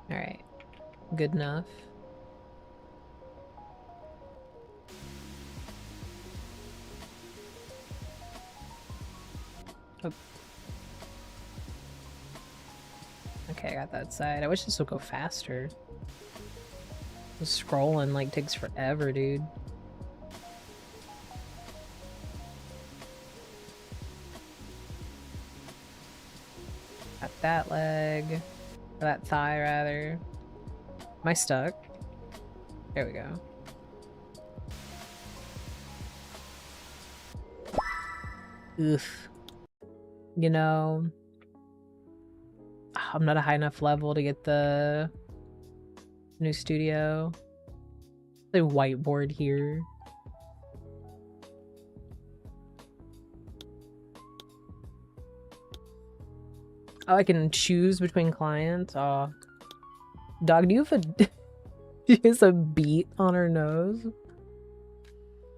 Alright. Good enough. Oh. Okay. Okay, I got that side. I wish this would go faster. Just scrolling like takes forever, dude. Got that leg. Or that thigh, rather. Am I stuck? There we go. Oof. You know, I'm not a high enough level to get the new studio. The whiteboard here. Oh, I can choose between clients. Oh, dog, do you have a she has a beat on her nose?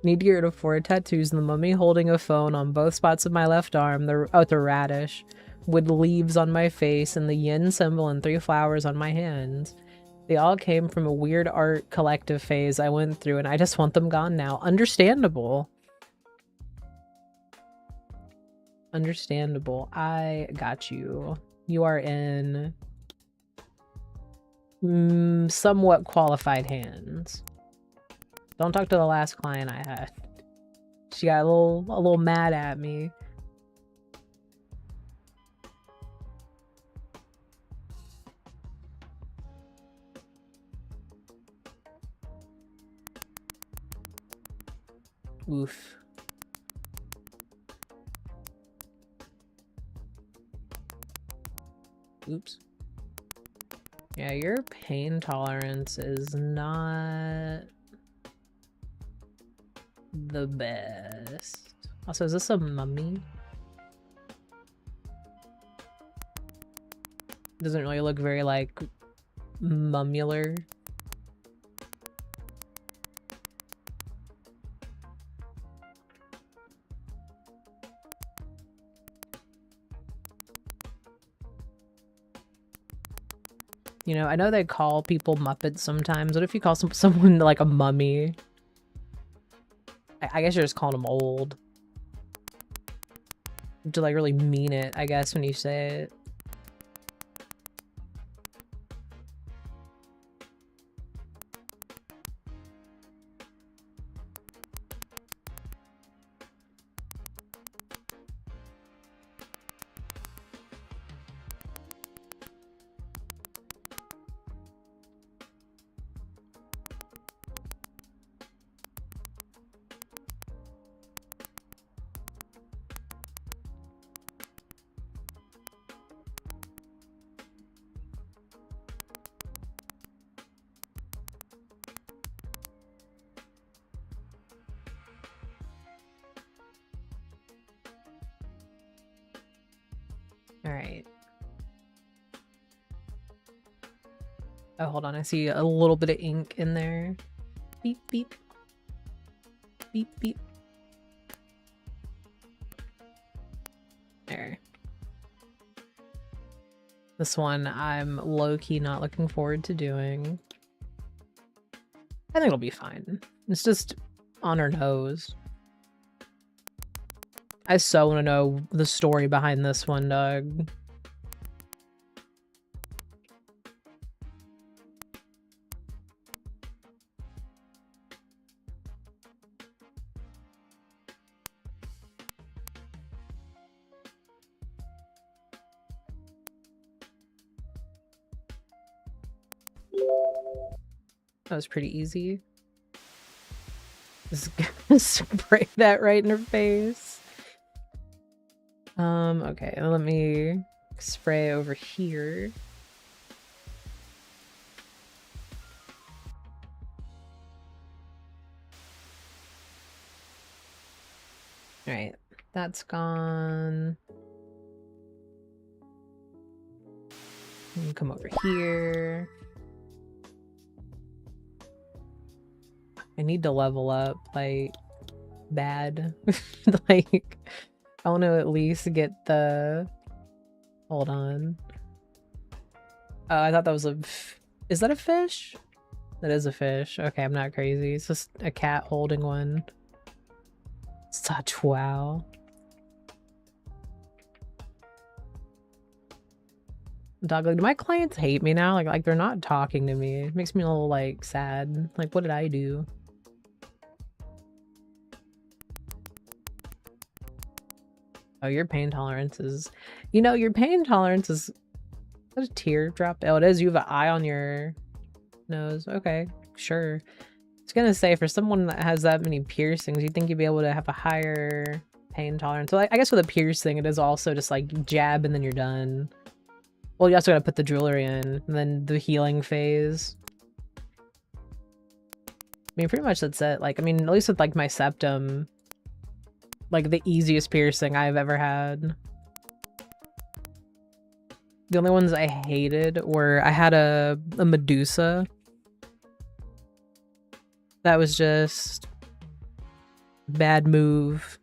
Need to get rid of 4 tattoos and the mummy holding a phone on both spots of my left arm. The radish with leaves on my face and the yin symbol and 3 flowers on my hands. They all came from a weird art collective phase I went through and I just want them gone now. Understandable. Understandable. I got you. You are in somewhat qualified hands. Don't talk to the last client I had. She got a little mad at me. Oof. Oops. Yeah, your pain tolerance is not the best. Also, is this a mummy? Doesn't really look very, like, mummular. You know, I know they call people Muppets sometimes. What if you call someone like a mummy? I guess you're just calling them old. To like really mean it, I guess, when you say it. Alright. Oh, hold on. I see a little bit of ink in there. Beep, beep. Beep, beep. There. This one I'm low-key not looking forward to doing. I think it'll be fine. It's just on her nose. I so want to know the story behind this one, Doug. That was pretty easy. Just gonna spray that right in her face. Okay, let me spray over here. Alright, that's gone. Come over here. I need to level up, like, bad. Like, I want to at least get the... Hold on. Oh, I thought that was a... Is that a fish? That is a fish. Okay, I'm not crazy. It's just a cat holding one. Such wow. Dog, like, do my clients hate me now? Like they're not talking to me. It makes me a little like sad. Like, what did I do? Oh, your pain tolerance is, you know, your pain tolerance is a teardrop. Oh, it is. You have an eye on your nose. Okay, sure. I was gonna say, for someone that has that many piercings, you'd think you'd be able to have a higher pain tolerance. So like, I guess with a piercing, it is also just like jab and then you're done. Well, you also gotta put the jewelry in, and then the healing phase. I mean, pretty much that's it. Like, I mean, at least with like my septum, like the easiest piercing I've ever had. The only ones I hated were, I had a Medusa. That was just bad move.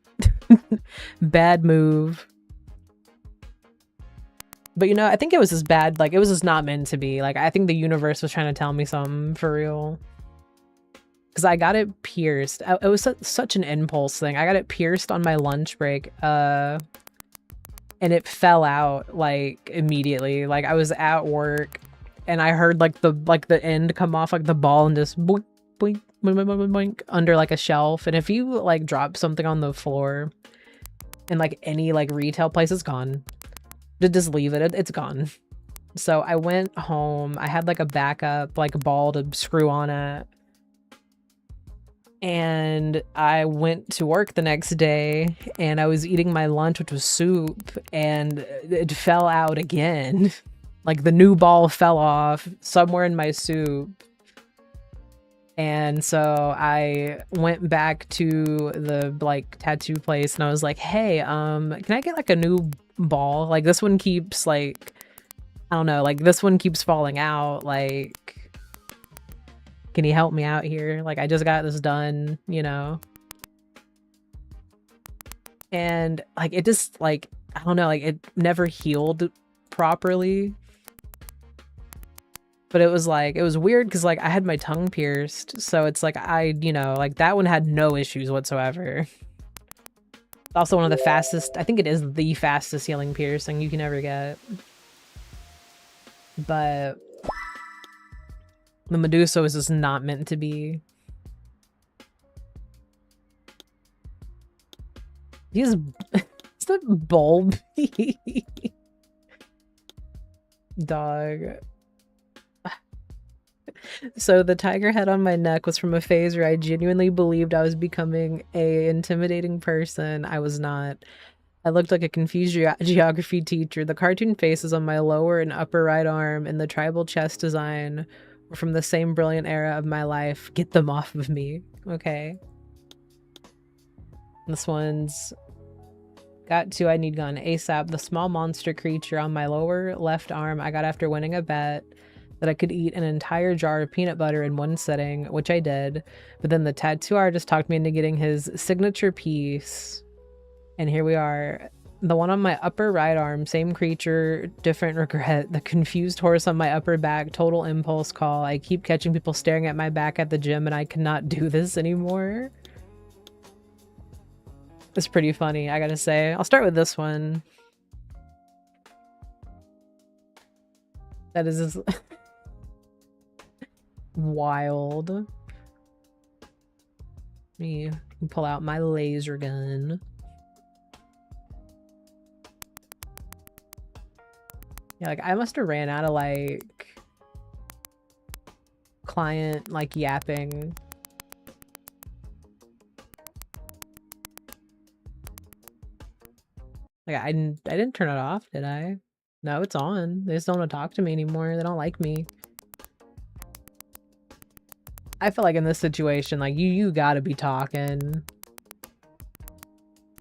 Bad move. But you know, I think it was just bad, like it was just not meant to be. Like I think the universe was trying to tell me something for real. Because I got it pierced. It was such an impulse thing. I got it pierced on my lunch break. And it fell out like immediately. Like I was at work and I heard like the end come off, like the ball, and just boink, boink, boink, boink, boink, boink, under like a shelf. And if you like drop something on the floor in like any like retail place, it's gone. Just leave it. It's gone. So I went home. I had like a backup like ball to screw on it. And I went to work the next day and I was eating my lunch, which was soup, and it fell out again. Like the new ball fell off somewhere in my soup. And so I went back to the like tattoo place and I was like, hey, can I get like a new ball? Like this one keeps like, I don't know, like this one keeps falling out. Like, can you help me out here? Like I just got this done, you know? And like, it just like, I don't know, like it never healed properly. But it was like, it was weird because like I had my tongue pierced. So it's like, you know, like that one had no issues whatsoever. Also one of the fastest, I think it is the fastest healing piercing you can ever get. But the Medusa was just not meant to be. He's it's the bulb. Dog. So the tiger head on my neck was from a phase where I genuinely believed I was becoming a intimidating person. I was not. I looked like a confused geography teacher. The cartoon faces on my lower and upper right arm and the tribal chest design were from the same brilliant era of my life. Get them off of me. Okay. This one's got to I need gun ASAP. The small monster creature on my lower left arm I got after winning a bet that I could eat an entire jar of peanut butter in one sitting, which I did. But then the tattoo artist talked me into getting his signature piece. And here we are. The one on my upper right arm, same creature, different regret. The confused horse on my upper back, total impulse call. I keep catching people staring at my back at the gym and I cannot do this anymore. It's pretty funny, I gotta say. I'll start with this one. That is just wild. Me pull out my laser gun. Yeah, like I must have ran out of like client like yapping. Like I didn't turn it off, did I? No, it's on. They just don't want to talk to me anymore. They don't like me. I feel like in this situation, like you gotta be talking.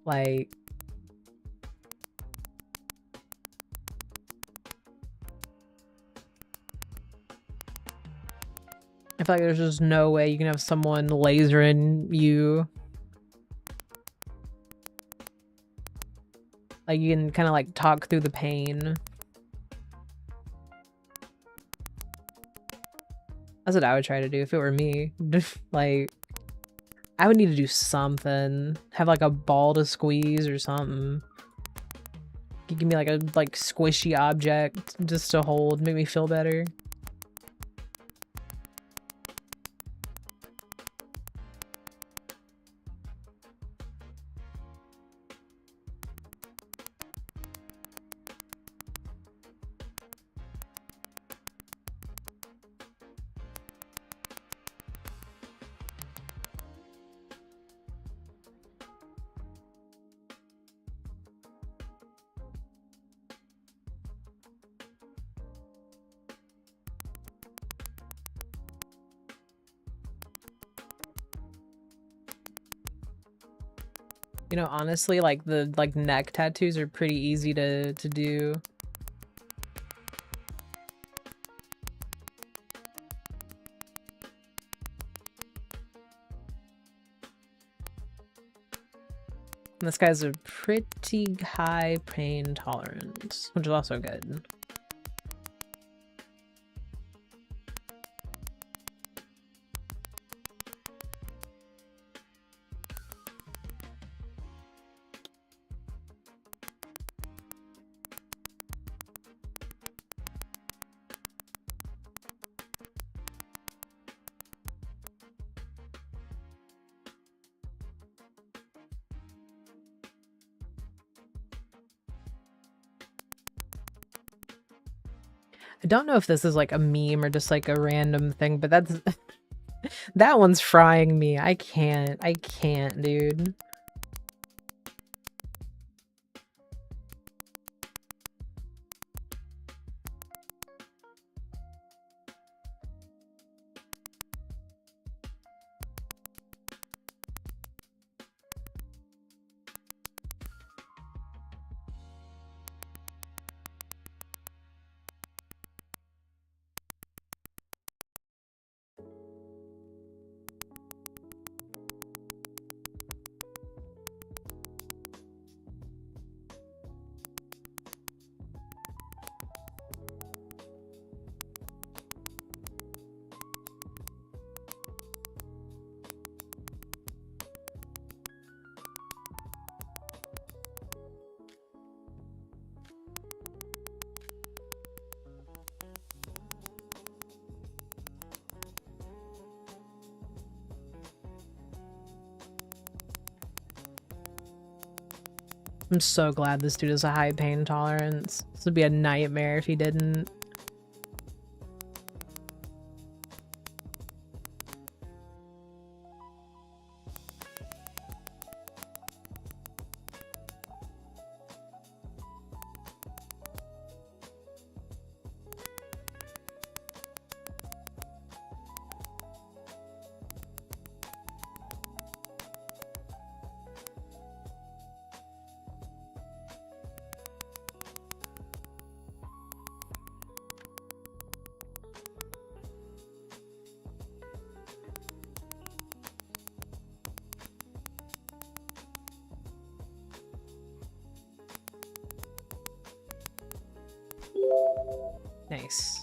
Like I feel like there's just no way you can have someone lasering you. Like you can kind of like talk through the pain. That's what I would try to do if it were me. Like, I would need to do something. Have like a ball to squeeze or something. You give me like a squishy object just to hold, make me feel better. You know, honestly, like the neck tattoos are pretty easy to do. And this guy's a pretty high pain tolerance, which is also good. I don't know if this is like a meme or just like a random thing, but that's that one's frying me. I can't, dude. I'm so glad this dude has a high pain tolerance. This would be a nightmare if he didn't. Nice.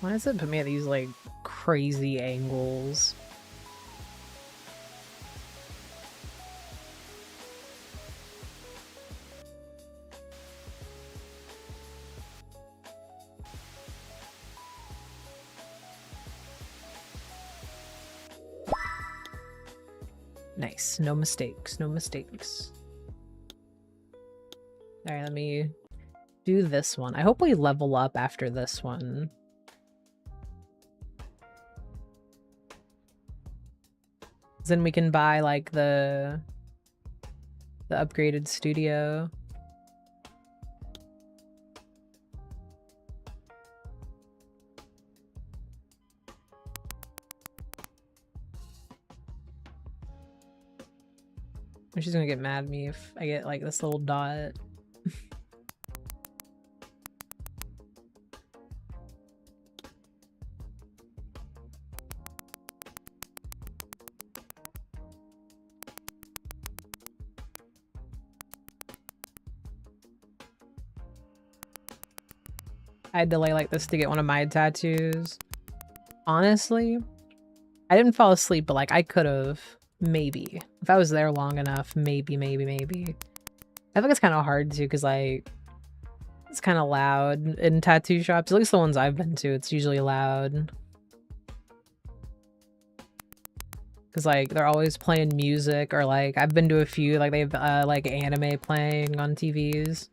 Why does it put me at these like crazy angles? Nice. No mistakes. No mistakes. Alright, let me do this one. I hope we level up after this one. Then we can buy like the upgraded studio. She's gonna get mad at me if I get like this little dot. I had to lay like this to get one of my tattoos. Honestly, I didn't fall asleep, but like I could have, maybe. If I was there long enough, maybe. I think it's kind of hard too, because like, it's kind of loud in tattoo shops. At least the ones I've been to, it's usually loud. Because like, they're always playing music, or like, I've been to a few, like they have like anime playing on TVs.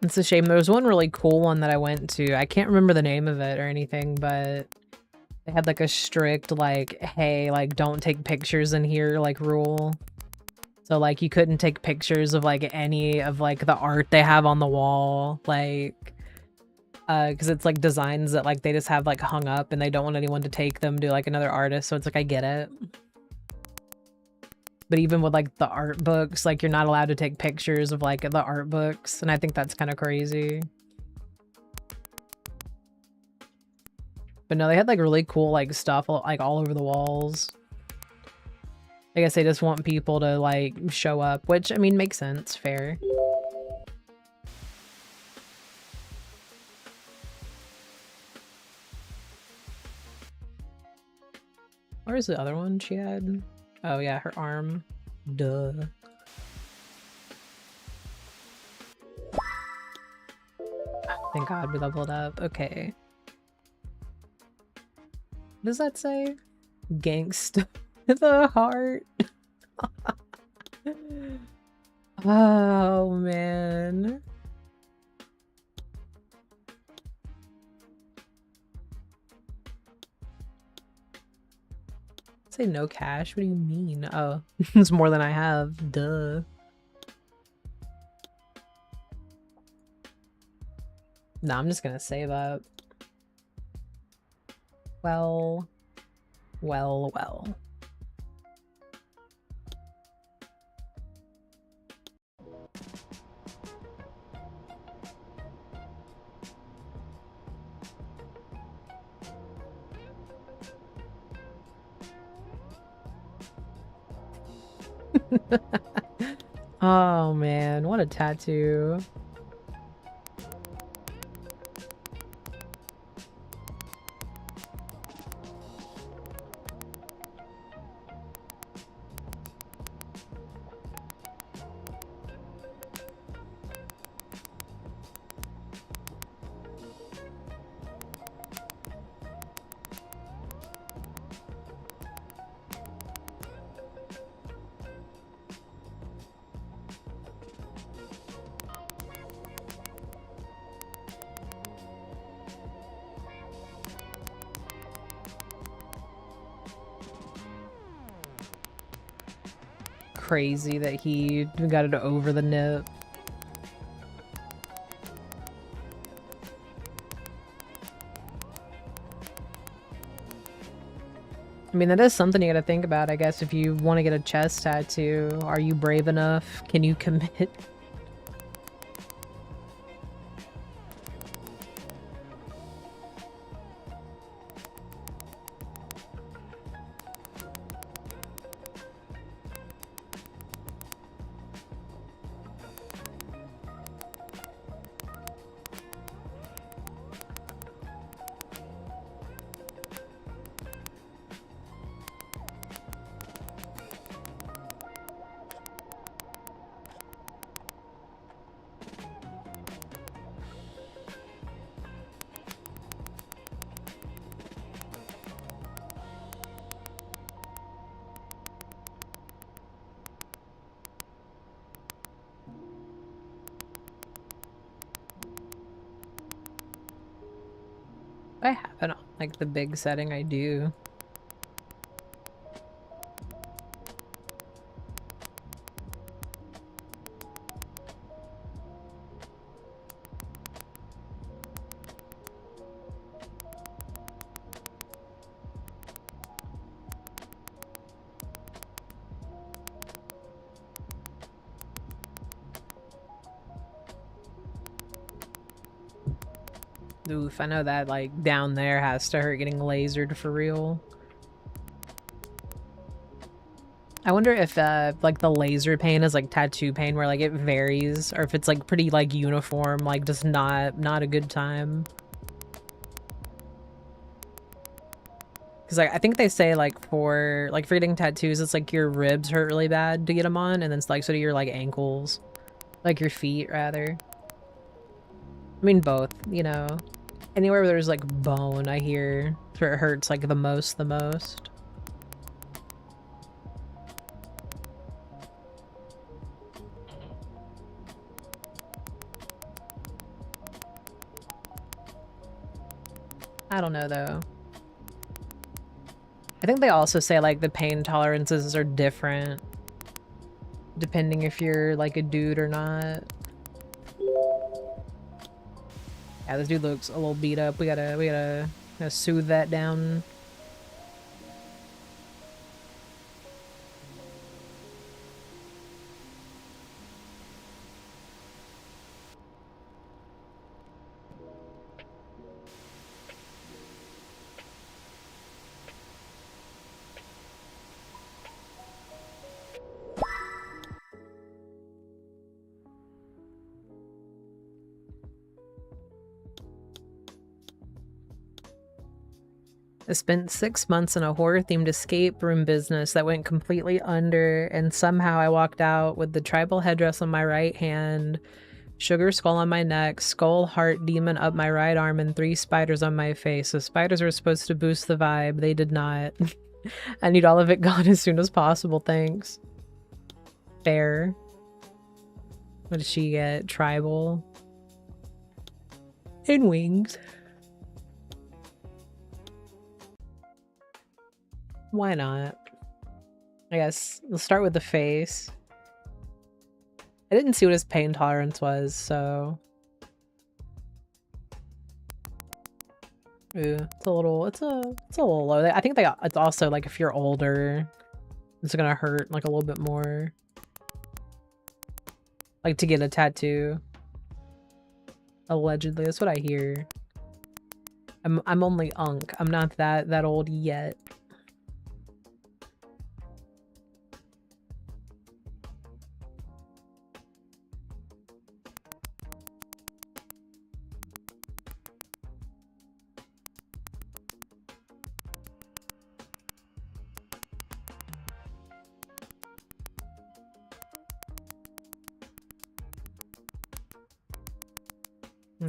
It's a shame. There was one really cool one that I went to. I can't remember the name of it or anything, but they had like a strict like, hey, like don't take pictures in here like rule. So like you couldn't take pictures of like any of like the art they have on the wall, like because it's like designs that like they just have like hung up and they don't want anyone to take them to like another artist. So it's like, I get it. But even with like the art books, like you're not allowed to take pictures of like the art books. And I think that's kind of crazy. But no, they had like really cool like stuff like all over the walls. I guess they just want people to like show up, which I mean makes sense, fair. Where's the other one she had? Oh yeah, her arm. Duh. Thank God we leveled up. Okay. What does that say? Gangsta with a heart. Oh man. Say no cash? What do you mean? Oh, it's more than I have. Duh. No, I'm just gonna save up. Well. Oh man, what a tattoo. Crazy that he got it over the nip. I mean, that is something you gotta think about, I guess, if you want to get a chest tattoo. Are you brave enough? Can you commit? I have it on like the big setting, I do. Oof, I know that like down there has to hurt getting lasered for real. I wonder if like the laser pain is like tattoo pain where like it varies, or if it's like pretty like uniform, like just not a good time. Because I think they say like for getting tattoos, it's like your ribs hurt really bad to get them on, and then it's like so do your like ankles, like your feet rather. I mean both, you know. Anywhere where there's like bone, I hear, where it hurts like the most. I don't know though. I think they also say like the pain tolerances are different depending if you're like a dude or not. Yeah, this dude looks a little beat up. We gotta soothe that down. I spent 6 months in a horror-themed escape room business that went completely under, and somehow I walked out with the tribal headdress on my right hand, sugar skull on my neck, skull heart demon up my right arm, and 3 spiders on my face. The spiders were supposed to boost the vibe. They did not. I need all of it gone as soon as possible, thanks. Fair. What did she get? Tribal. And wings. Why not? I guess let's start with the face. I didn't see what his pain tolerance was, so... Ooh, it's a little low. I think it's also like if you're older, it's gonna hurt like a little bit more. Like to get a tattoo. Allegedly, that's what I hear. I'm only unk. I'm not that old yet.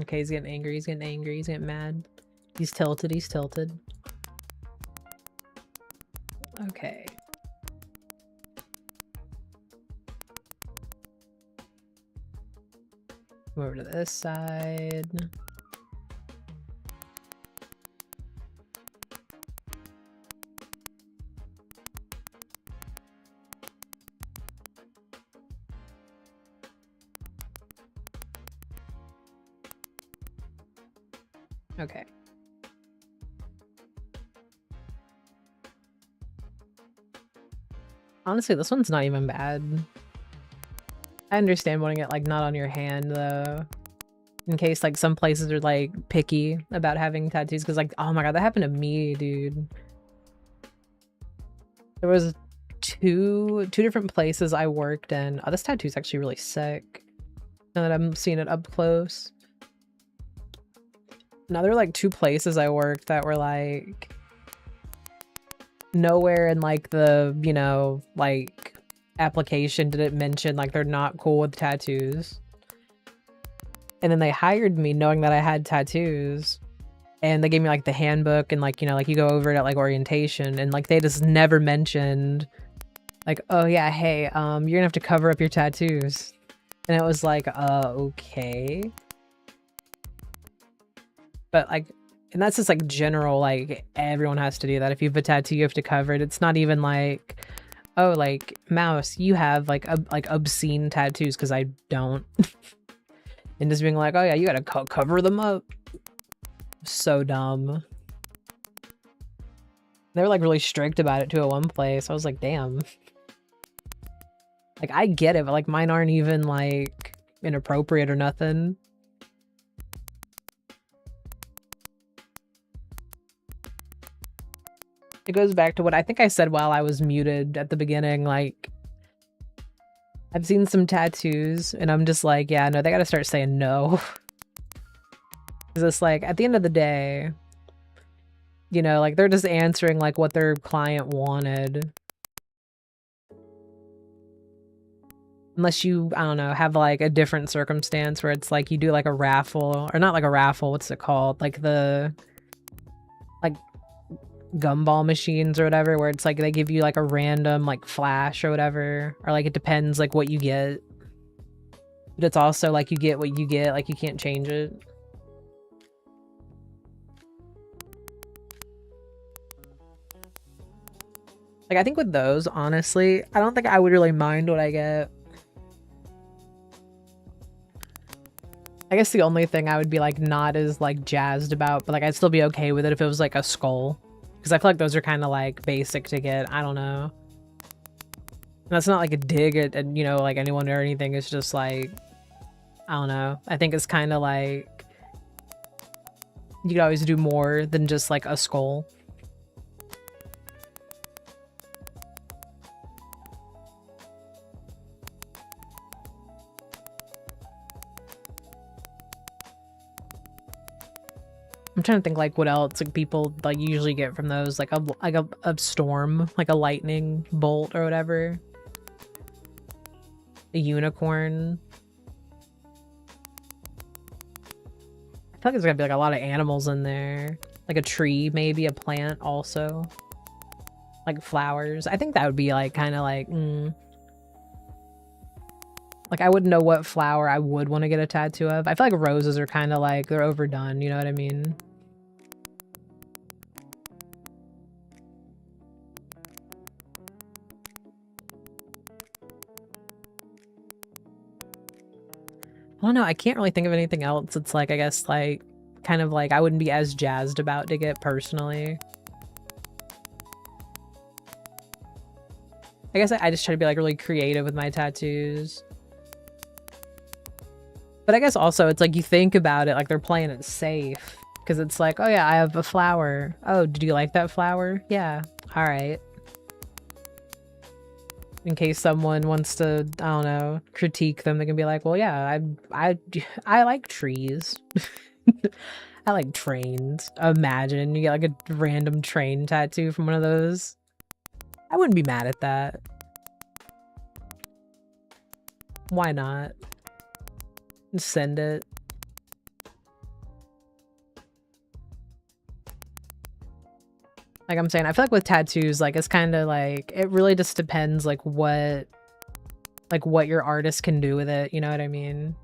Okay, he's getting angry, he's getting mad. He's tilted. Okay. Come over to this side. Okay. Honestly, this one's not even bad. I understand wanting it like not on your hand though. In case like some places are like picky about having tattoos, because like, oh my god, that happened to me, dude. There was two different places I worked in. Oh, this tattoo's actually really sick. Now that I'm seeing it up close. Now there were like 2 places I worked that were like nowhere in like the, you know, like application did it mention like they're not cool with tattoos. And then they hired me knowing that I had tattoos, and they gave me like the handbook and like, you know, like you go over it at like orientation, and like they just never mentioned like, oh yeah, hey, you're gonna have to cover up your tattoos. And it was like, okay. But like, and that's just like general, like everyone has to do that. If you have a tattoo, you have to cover it. It's not even like, oh, like Mouse, you have like obscene tattoos, because I don't. And just being like, oh yeah, you gotta cover them up. So dumb. They were like really strict about it too at one place. I was like, damn. Like I get it, but like mine aren't even like inappropriate or nothing. it goes back to what I think I said while I was muted at the beginning. Like, I've seen some tattoos and I'm just like, yeah, no, they gotta start saying no. Because it's like, at the end of the day, you know, like they're just answering like what their client wanted. Unless you, I don't know, have like a different circumstance where it's like you do like a raffle, or not like a raffle, what's it called? Like the, like gumball machines or whatever, where it's like they give you like a random like flash or whatever, or like it depends like what you get. But it's also like you get what you get, like you can't change it. Like I think with those, honestly, I don't think I would really mind what I get. I guess the only thing I would be like not as like jazzed about, but like I'd still be okay with it if it was like a skull. Because I feel like those are kind of like basic to get. I don't know. And that's not like a dig at, you know, like anyone or anything. It's just like, I don't know. I think it's kind of like you could always do more than just like a skull. I'm trying to think like what else like people like usually get from those, like a storm, like a lightning bolt or whatever. A unicorn. I feel like there's gonna be like a lot of animals in there. Like a tree, maybe a plant also. Like flowers. I think that would be like kind of like like I wouldn't know what flower I would want to get a tattoo of. I feel like roses are kind of like they're overdone, you know what I mean? I don't know, I can't really think of anything else. It's like, I guess, like, kind of like I wouldn't be as jazzed about to get personally. I guess I just try to be like really creative with my tattoos. But I guess also it's like you think about it like they're playing it safe. Because it's like, oh yeah, I have a flower. Oh, did you like that flower? Yeah. All right. In case someone wants to, I don't know, critique them, they can be like, well, yeah, I like trees. I like trains. Imagine you get like a random train tattoo from one of those. I wouldn't be mad at that. Why not? Send it. Like I'm saying, I feel like with tattoos, like it's kind of like it really just depends like what your artist can do with it, you know what I mean?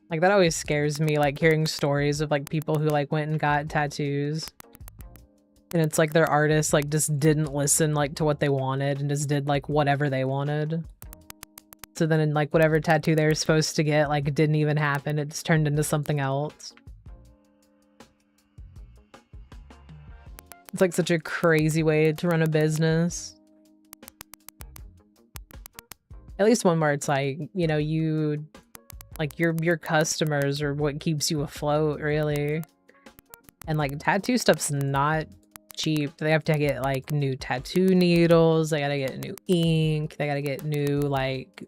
Like that always scares me, like hearing stories of like people who like went and got tattoos and it's like their artist like just didn't listen like to what they wanted and just did like whatever they wanted. So then in like whatever tattoo they were supposed to get like it didn't even happen. It just turned into something else. It's like such a crazy way to run a business. At least one where it's like, you know, you like your customers are what keeps you afloat, really. And like tattoo stuff's not cheap. They have to get like new tattoo needles, they gotta get new ink, they gotta get new like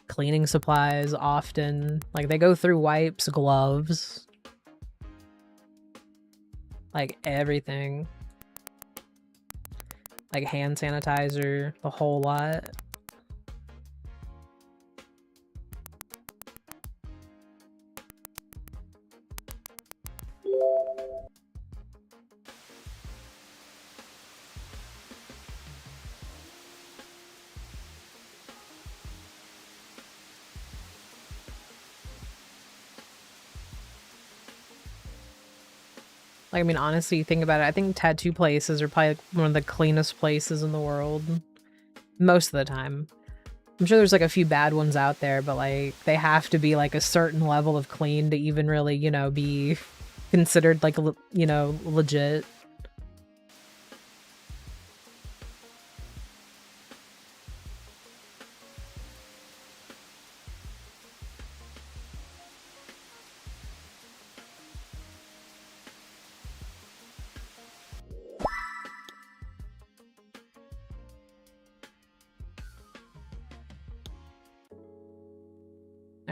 cleaning supplies often. Like they go through wipes, gloves, like everything. Like hand sanitizer, the whole lot. Like, I mean, honestly, think about it. I think tattoo places are probably like one of the cleanest places in the world. Most of the time. I'm sure there's like a few bad ones out there, but like they have to be like a certain level of clean to even really, you know, be considered like, you know, legit.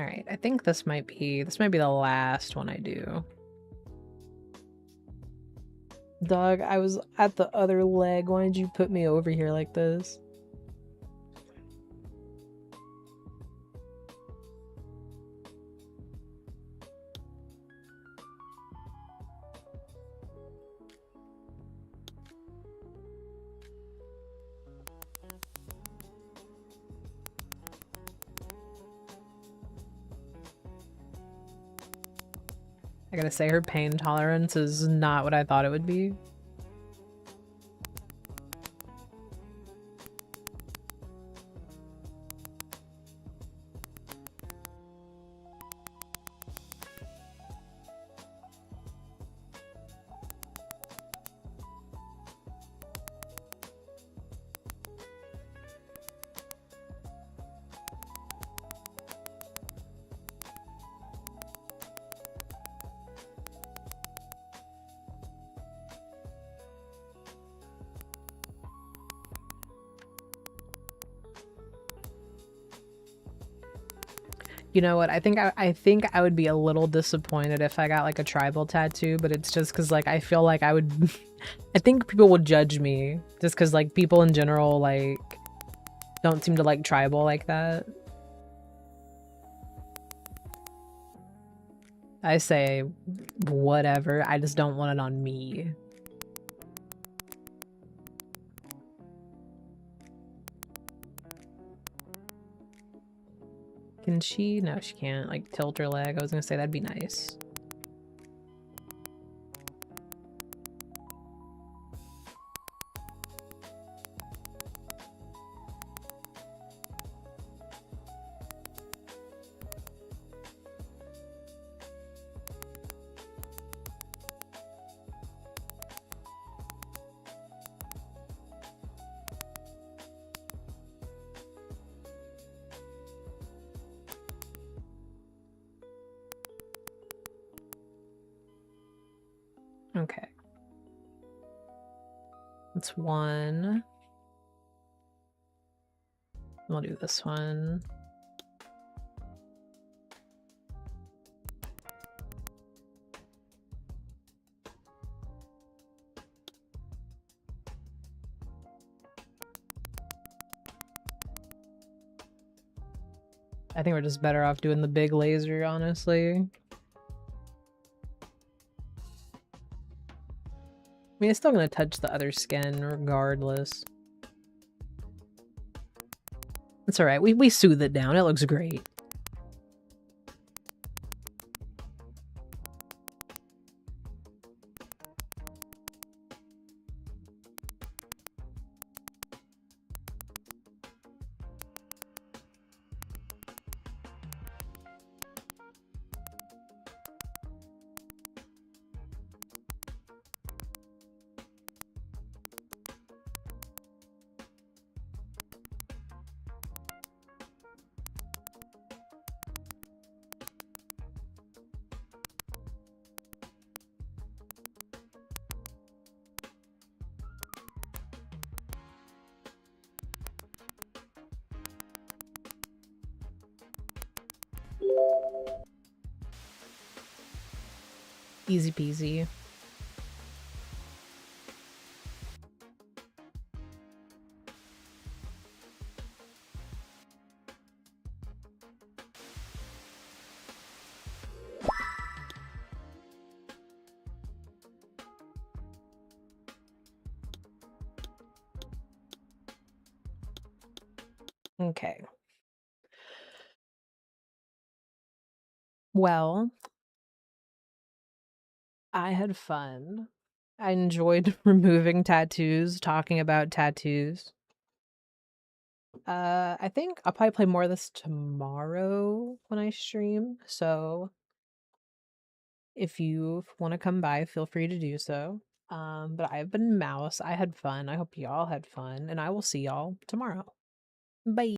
right, I think this might be the last one I do. Dog, I was at the other leg. Why did you put me over here like this? I gotta say, her pain tolerance is not what I thought it would be. You know what? I think I would be a little disappointed if I got like a tribal tattoo, but it's just because like I feel like I would I think people would judge me just because like people in general like don't seem to like tribal like that. I say whatever, I just don't want it on me. Can she? No, she can't. Like, tilt her leg. I was gonna say that'd be nice. Okay. That's one. We'll do this one. I think we're just better off doing the big laser, honestly. I mean, it's still gonna touch the other skin regardless. It's alright, we soothe it down, it looks great. Easy peasy. Okay. Well, I had fun. I enjoyed removing tattoos, talking about tattoos. I think I'll probably play more of this tomorrow when I stream, so if you want to come by, feel free to do so. But I've been Mouse. I had fun. I hope y'all had fun, and I will see y'all tomorrow. Bye.